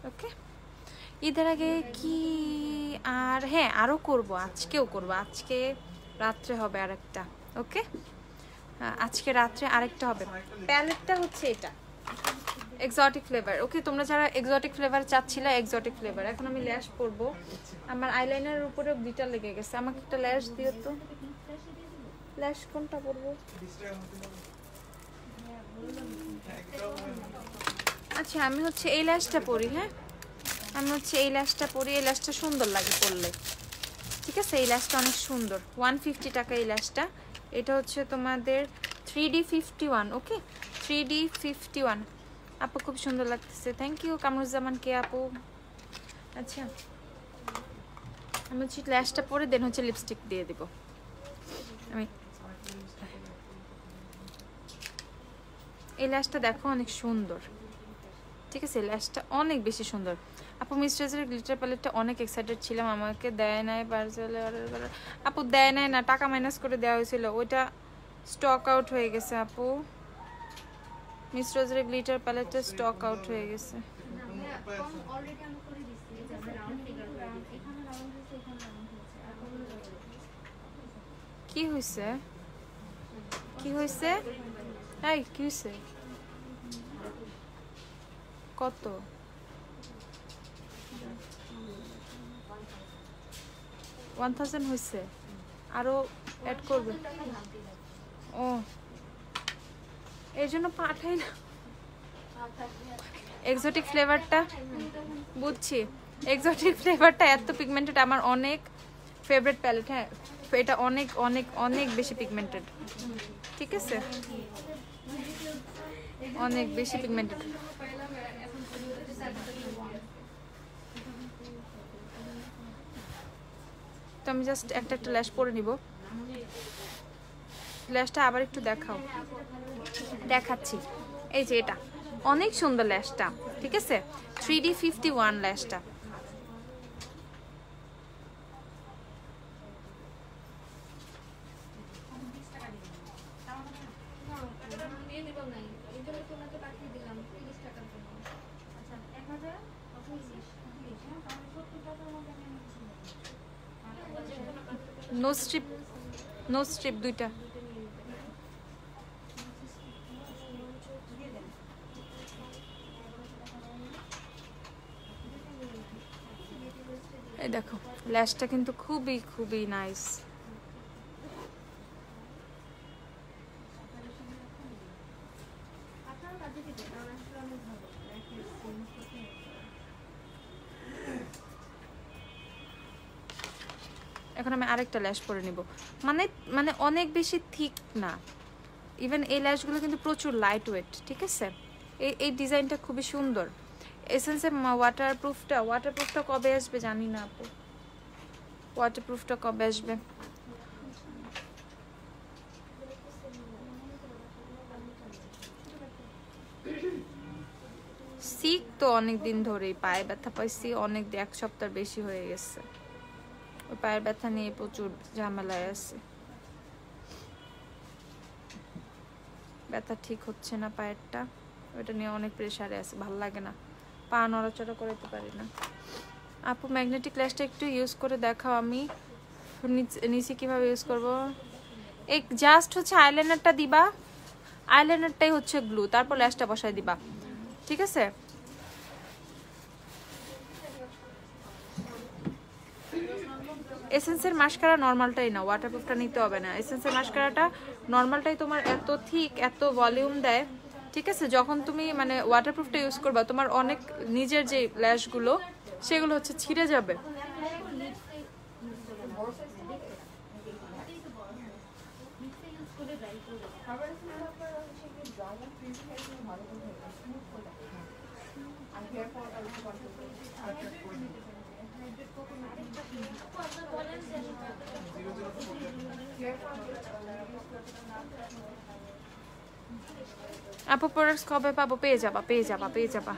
ওকে, ঈদের আগে কি আর হ্যাঁ আরও করব, আজকেও করব, আজকে রাত্রে হবে আরেকটা। ওকে, আজকে রাত্রে আরেকটা হবে। প্যালেটটা হচ্ছে এটা এক্সোটিক ফ্লেভার। ওকে, তোমরা যারা এক্সোটিক ফ্লেভার চাচ্ছিলে, এক্সোটিক ফ্লেভার। এখন আমি ল্যাশ পরবো, আমার আইলাইনারের উপরেও গ্লিটার লেগে গেছে, আমাকে একটা ল্যাশ দিও তো। ল্যাশ কোনটা পরবো? আচ্ছা আমি হচ্ছে এই ল্যাশটা পরি। হ্যাঁ আমি হচ্ছে এই ল্যাশটা পরি, এই ল্যাশটা সুন্দর লাগে পরলে। ঠিক আছে, এই ল্যাশটা অনেক সুন্দর, 150 টাকা এই ল্যাশটা। এটা হচ্ছে তোমাদের 3D51। ওকে 3D51 আপু, খুব সুন্দর লাগতেছে, থ্যাংক ইউ কামরুজ্জামান কে আপু। আচ্ছা আমি হচ্ছে ল্যাশটা পরে দেন হচ্ছে লিপস্টিক দিয়ে দিব আমি। এই ল্যাশটা দেখো অনেক সুন্দর, ঠিক আছে, ল্যাশটা অনেক বেশি সুন্দর। আপু মিস্ট্রেসের গ্লিটার প্যালেটটা অনেক এক্সাইটেড ছিলাম, আমাকে দেয় নাই পার্সেলে অর্ডার করার। আপু দেয় নাই না, টাকা মাইনাস করে দেওয়া হয়েছিল, ওইটা স্টক আউট হয়ে গেছে আপু। মিস্ট্রেসের গ্লিটার প্যালেটটা স্টক আউট হয়ে গেছে। অলরেডি আমি করে দিচ্ছি, এই যে আমরা রাউন্ড ফিগার করে দিচ্ছি, এখানে রাউন্ড হয়েছে, এখানে রাউন্ড হয়েছে, আর কোনো জায়গায় কি হয়েছে, কি হয়েছে, এই কি হয়েছে, কত? 1000 হয়েছে, আরো অ্যাড করবে? ও এর জন্য পাঠাই না। এক্সোটিক ফ্লেভারটা বুঝছি, এক্সোটিক ফ্লেভারটা এত পিগমেন্টেড, আমার অনেক ফেভারিট প্যালেট। হ্যাঁ এটা অনেক অনেক অনেক বেশি পিগমেন্টেড, ঠিক আছে, অনেক বেশি পিগমেন্টেড। তো আমি জাস্ট একটা একটা ল্যাশ পরে নিব। ল্যাশটা আবার একটু দেখাও, দেখাচ্ছি। এই যে এটা অনেক সুন্দর ল্যাশটা, ঠিক আছে, 3D51 ল্যাশটা। দিয়ে দিলাম নাই, এই জন্য তোমাকে পাঠিয়ে দিলাম 30 টাকার জন্য। আচ্ছা 1000 20 হ্যাঁ, তাহলে 70 টাকার মধ্যে আমি নো স্ট্রিপ, নো স্ট্রিপ দুইটা। এই দেখো ল্যাশটা কিন্তু খুবই খুবই নাইস। আপনারা কাজে দিতে কারণ আসলে অনেক ভালো এখন আমি আরেকটা ল্যাশ পরে নিব, মানে মানে অনেক বেশি থিক না, ইভেন এই ল্যাশগুলো কিন্তু প্রচুর লাইট ওয়েট, ঠিক আছে। এই ডিজাইনটা খুবই সুন্দর। এসেন্সের ওয়াটারপ্রুফটা কবে আসবে জানি না আপু, ওয়াটারপ্রুফটা কবে আসবে? সিক তো অনেক দিন ধরেই, পায়ে ব্যথা পাইছি অনেক, 1 সপ্তাহ বেশি হয়ে গেছে, ওই পায়ের ব্যথা নিয়ে প্রচুর ঝামেলায় আছে, ব্যথা ঠিক হচ্ছে না পায়েরটা, ওইটা নিয়ে অনেক প্রেশারে আছে, ভালো লাগে না, পা নড়াচড়া করতে পারি না। আপু ম্যাগনেটিক ল্যাশটা একটু ইউজ করে দেখাও, আমি নিচে কিভাবে ইউজ করব? এই জাস্ট হচ্ছে আইলাইনারটা দিবা, আইলাইনারটাই হচ্ছে গ্লু, তারপর ল্যাশটা বসায় দিবা, ঠিক আছে। এসেন্সের মাস্কারা নর্মালটাই না, ওয়াটারপ্রুফটা নিতে হবে না, এসেন্সের মাস্কারাটা নর্মালটাই তোমার এত থিক, এত ভলিউম দেয়, ঠিক আছে। যখন তুমি মানে ওয়াটারপ্রুফটা ইউজ করবা, তোমার অনেক নিজের যে ল্যাশগুলো সেগুলো হচ্ছে ছিঁড়ে যাবে। আপু প্রোডাক্টস কবে পাবো? পেয়ে যাবা, পেয়ে যাবা, পেয়ে যাবা।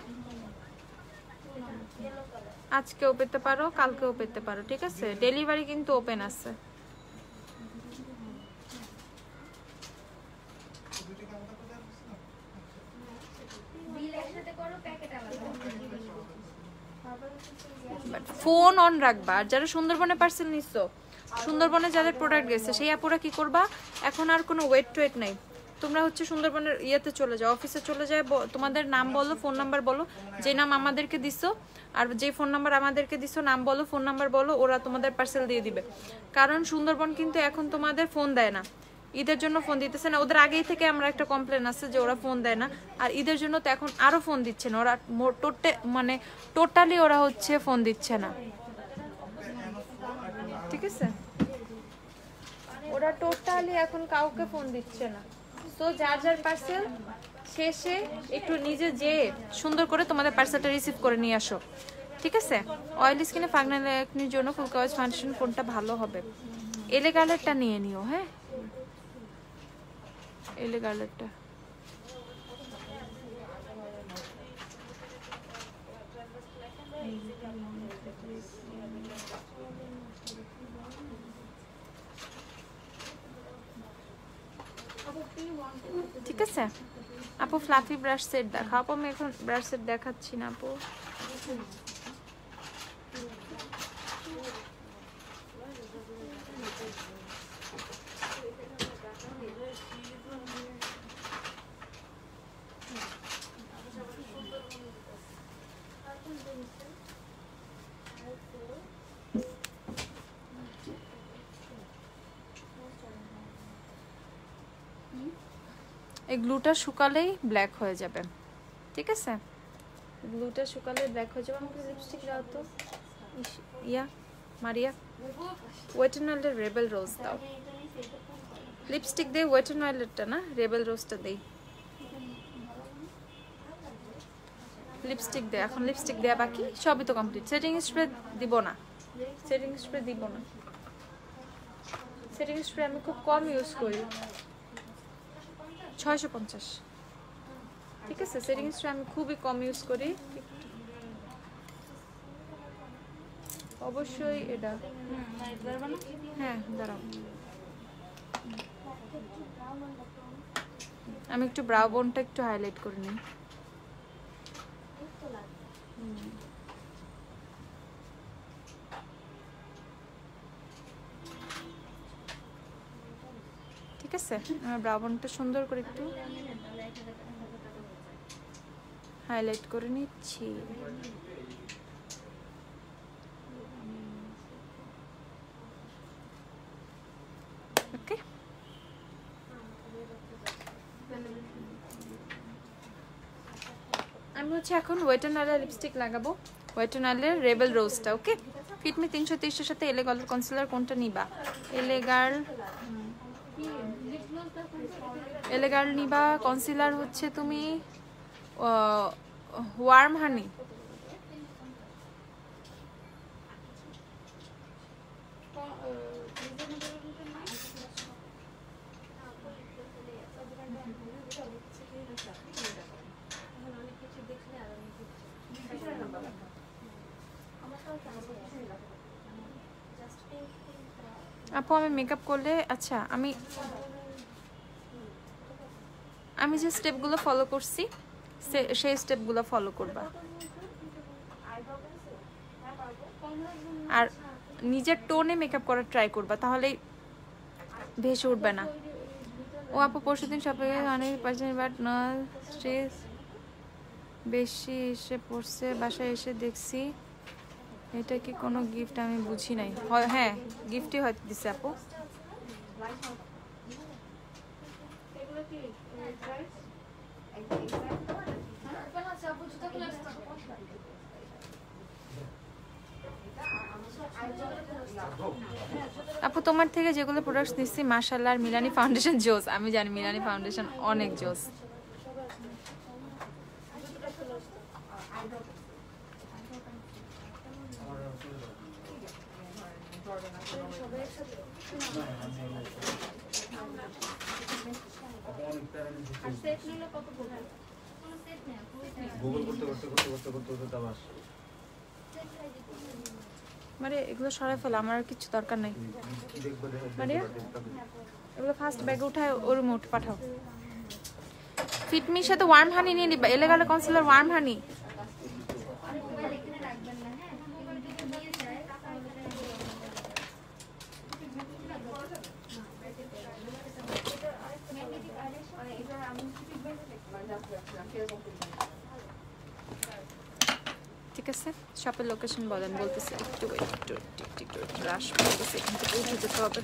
আজকেও পেতে পারো, কালকেও পেতে পারো, ঠিক আছে? ডেলিভারি কিন্তু ওপেন আছে। ফোন অন রাখবা। আর যারা সুন্দরবনে পার্সেল নিছো, সুন্দরবনে যাদের প্রোডাক্ট গেছে সেই আপুরা কি করবা, এখন আর কোনো ওয়েট টোয়েট নাই, তোমরা হচ্ছে সুন্দরবনের ইয়েতে চলে যাও, অফিসে চলে যায়, তোমাদের নাম বলো, ফোন নাম্বার বলো, যে নাম আমাদেরকে দিছো আর যে ফোন নাম্বার আমাদেরকে দিছো, নাম বলো, ফোন নাম্বার বলো, ওরা তোমাদের পার্সেল দিয়ে দিবে। কারণ সুন্দরবন কিন্তু এখন তোমাদের ফোন দেয় না, ঈদের জন্য ফোন দিতেছে না। ওদের আগেই থেকে আমরা একটা কমপ্লেন আছে যে ওরা ফোন দেয় না, আর ঈদের জন্য তো এখন আরো ফোন দিচ্ছে না ওরা, মানে টোটালি ওরা হচ্ছে ফোন দিচ্ছে না, ঠিক আছে? ওরা টোটালি এখন কাউকে ফোন দিচ্ছে না। তো যার যার পার্সেল শেষে একটু নিজে যেয়ে সুন্দর করে তোমাদের পার্সেলটা রিসিভ করে নিয়ে আসো, ঠিক আছে? অয়েলি স্কিনে ফাংশনাল একনির জন্য ফুল কাভারেজ ফাউন্ডেশন কোনটা ভালো হবে? এলে গার্লেটটা নিয়ে নিও, হ্যাঁ এলে গার্লেটটা। ঠিক আছে আপু, ফ্লাফি ব্রাশ সেট দেখাও। আপু আমি এখন ব্রাশ সেট দেখাচ্ছি না আপু। এই গ্লুটা শুকালেই ব্ল্যাক হয়ে যাবে, ঠিক আছে? গ্লুটা শুকালে ব্ল্যাক হয়ে যাবে। আমাকে লিপস্টিক দাও তো, ইয়া মারিয়া, ওয়েট এন্ড ওয়াইল্ডের রেবেল রোজ দাও। লিপস্টিক দেই ওয়েট এন্ড ওয়াইল্ডেরটা না, রেবেল রোজটা দেই। লিপস্টিক দে, এখন লিপস্টিক দেয়া বাকি, সবই তো কমপ্লিট। সেটিং স্প্রে দিব না, সেটিং স্প্রে দিব না। সেটিং স্প্রে আমি খুব কম ইউজ করি, 650, ঠিক আছে? সেটিং স্প্রে আমি খুবই কম ইউজ করি। অবশ্যই এটা, হ্যাঁ দাঁড়াও, আমি একটু ব্রাউ বোনটা একটু হাইলাইট করে নিই। ঠিক আছে, আমার ব্রাউ বোনটা সুন্দর করে একটু হাইলাইট করে নিচ্ছি। ওকে, আমি হচ্ছে এখন ওয়েট এন্ড ওয়াইল্ডের লিপস্টিক লাগাবো, ওয়েট এন্ড ওয়াইল্ডের রেবেল রোজটা। ওকে, ফিটমি 330 এর সাথে এলে গার্ল কনসিলার কোনটা নিবা? এলে গার্ল নিবা কনসিলার হচ্ছে তুমি ওয়ার্ম হানি, আপু আমি মেকআপ করলে, আচ্ছা আমি যে স্টেপগুলো ফলো করছি সেই স্টেপগুলো ফলো করবা, আর নিজের টোনে মেকআপ করার ট্রাই করবা, তাহলেই ভেসে উঠবে না। ও আপু পরশুদিন সবাই অনেক পার্সেন্ট বাট না স্ট্রেস বেশি এসে পড়ছে, বাসায় এসে দেখছি। এটা কি কোনো গিফট? আমি বুঝি নাই। হ্যাঁ গিফটই হয়তো দিছে আপু। আপু তোমার থেকে যেগুলো প্রোডাক্টস নিচ্ছি মাশাআল্লাহ, আর মিলানি ফাউন্ডেশন জোস। আমি জানি মিলানি ফাউন্ডেশন অনেক জোস। গুগল করতে করতে করতে করতে করতে করতে দাবাস মানে এগুলো সরাই ফেলো, আমার আর কিছু দরকার নাই। মারিয়া এগুলো ফার্স্ট ব্যাগে উঠায় ওর মুঠ পাঠাও। ফিটমির সাথে ওয়ার্ম হানি নিয়ে নিবা, এলেগালে কনসিলার ওয়ার্ম হানি। ঠিক আছে, শপের লোকেশন বলেন, বলতেছে একটু একটু রাশ বলতেছে, এখান থেকে উঠে যেতে হবে।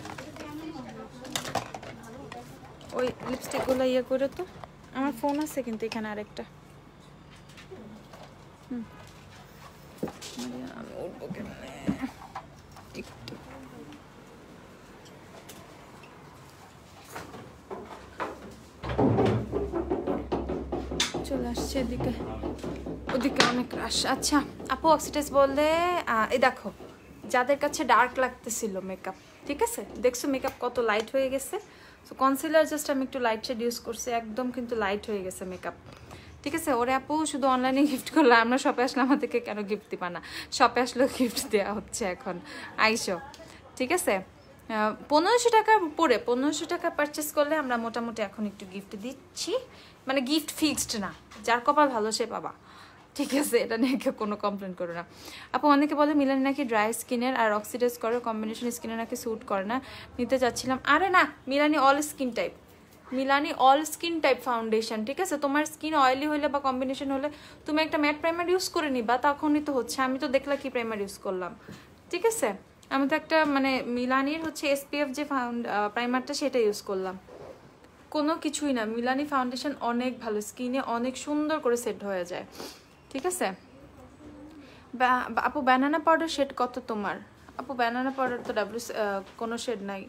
ওই লিপস্টিকগুলো ইয়ে করে তো, আমার ফোন আছে কিন্তু এখানে আরেকটা। আমি উঠবো কেমনে একটু। চলে আসছে এদিকে, ওদিকে অনেক রাশ। আচ্ছা আপু অক্সিডাইজ বললে এই দেখো, যাদের কাছে ডার্ক লাগতেছিল মেকআপ, ঠিক আছে দেখছো মেকআপ কত লাইট হয়ে গেছে। সো কনসিলার জাস্ট আমি একটু লাইট শেড ইউজ করছি, একদম কিন্তু লাইট হয়ে গেছে মেকআপ, ঠিক আছে। ওরে আপু শুধু অনলাইনে গিফট করলে, আমরা শপে আসলে আমাদেরকে কেন গিফট দিবা না? শপে আসলেও গিফট দেওয়া হচ্ছে এখন, আইসো, ঠিক আছে। 1500 টাকার উপরে, 1500 টাকা পারচেস করলে আমরা মোটামুটি এখন একটু গিফট দিচ্ছি, মানে গিফট ফিক্সড না, যার কপাল ভালো সে পাবা, ঠিক আছে। এটা নিয়ে কেউ কোনো কমপ্লেন করো না। আপু অনেকে বলে মিলানি নাকি ড্রাই স্কিনের আর অক্সিডাইজ করে, কম্বিনেশন স্কিনে নাকি স্যুট করে না, নিতে চাচ্ছিলাম। আরে না, Milani all skin type, Milani all skin type foundation, ঠিক আছে। তোমার স্কিন অয়েলি হলে বা কম্বিনেশন হলে তুমি একটা ম্যাট প্রাইমার ইউজ করে নিবা, তখনই তো হচ্ছে। আমি তো দেখলা কি প্রাইমার ইউজ করলাম, ঠিক আছে। আমি তো একটা মানে মিলানির হচ্ছে SPF যে প্রাইমারটা সেটা ইউজ করলাম, কোনো কিছুই না। মিলানি ফাউন্ডেশন অনেক ভালো, স্কিনে অনেক সুন্দর করে সেট হয়ে যায়, ঠিক আছে। আপু ব্যানানা পাউডার শেড কত তোমার? আপু ব্যানানা পাউডার তো কোনো শেড নাই,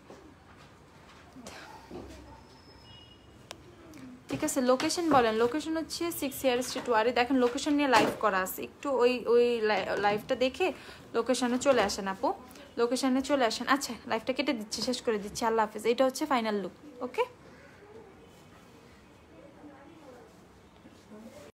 ঠিক আছে। লোকেশন বলেন, লোকেশন হচ্ছে 6 ইয়ার স্ট্রিট ওয়ারি। দেখেন লোকেশন নিয়ে লাইভ করা আছে, একটু ওই লাইভটা দেখে লোকেশনে চলে আসেন আপু, লোকেশনে চলে আসেন। আচ্ছা লাইভটা কেটে দিচ্ছি, শেষ করে দিচ্ছি, আল্লাহ হাফেজ। এটা হচ্ছে ফাইনাল লুক, ওকে।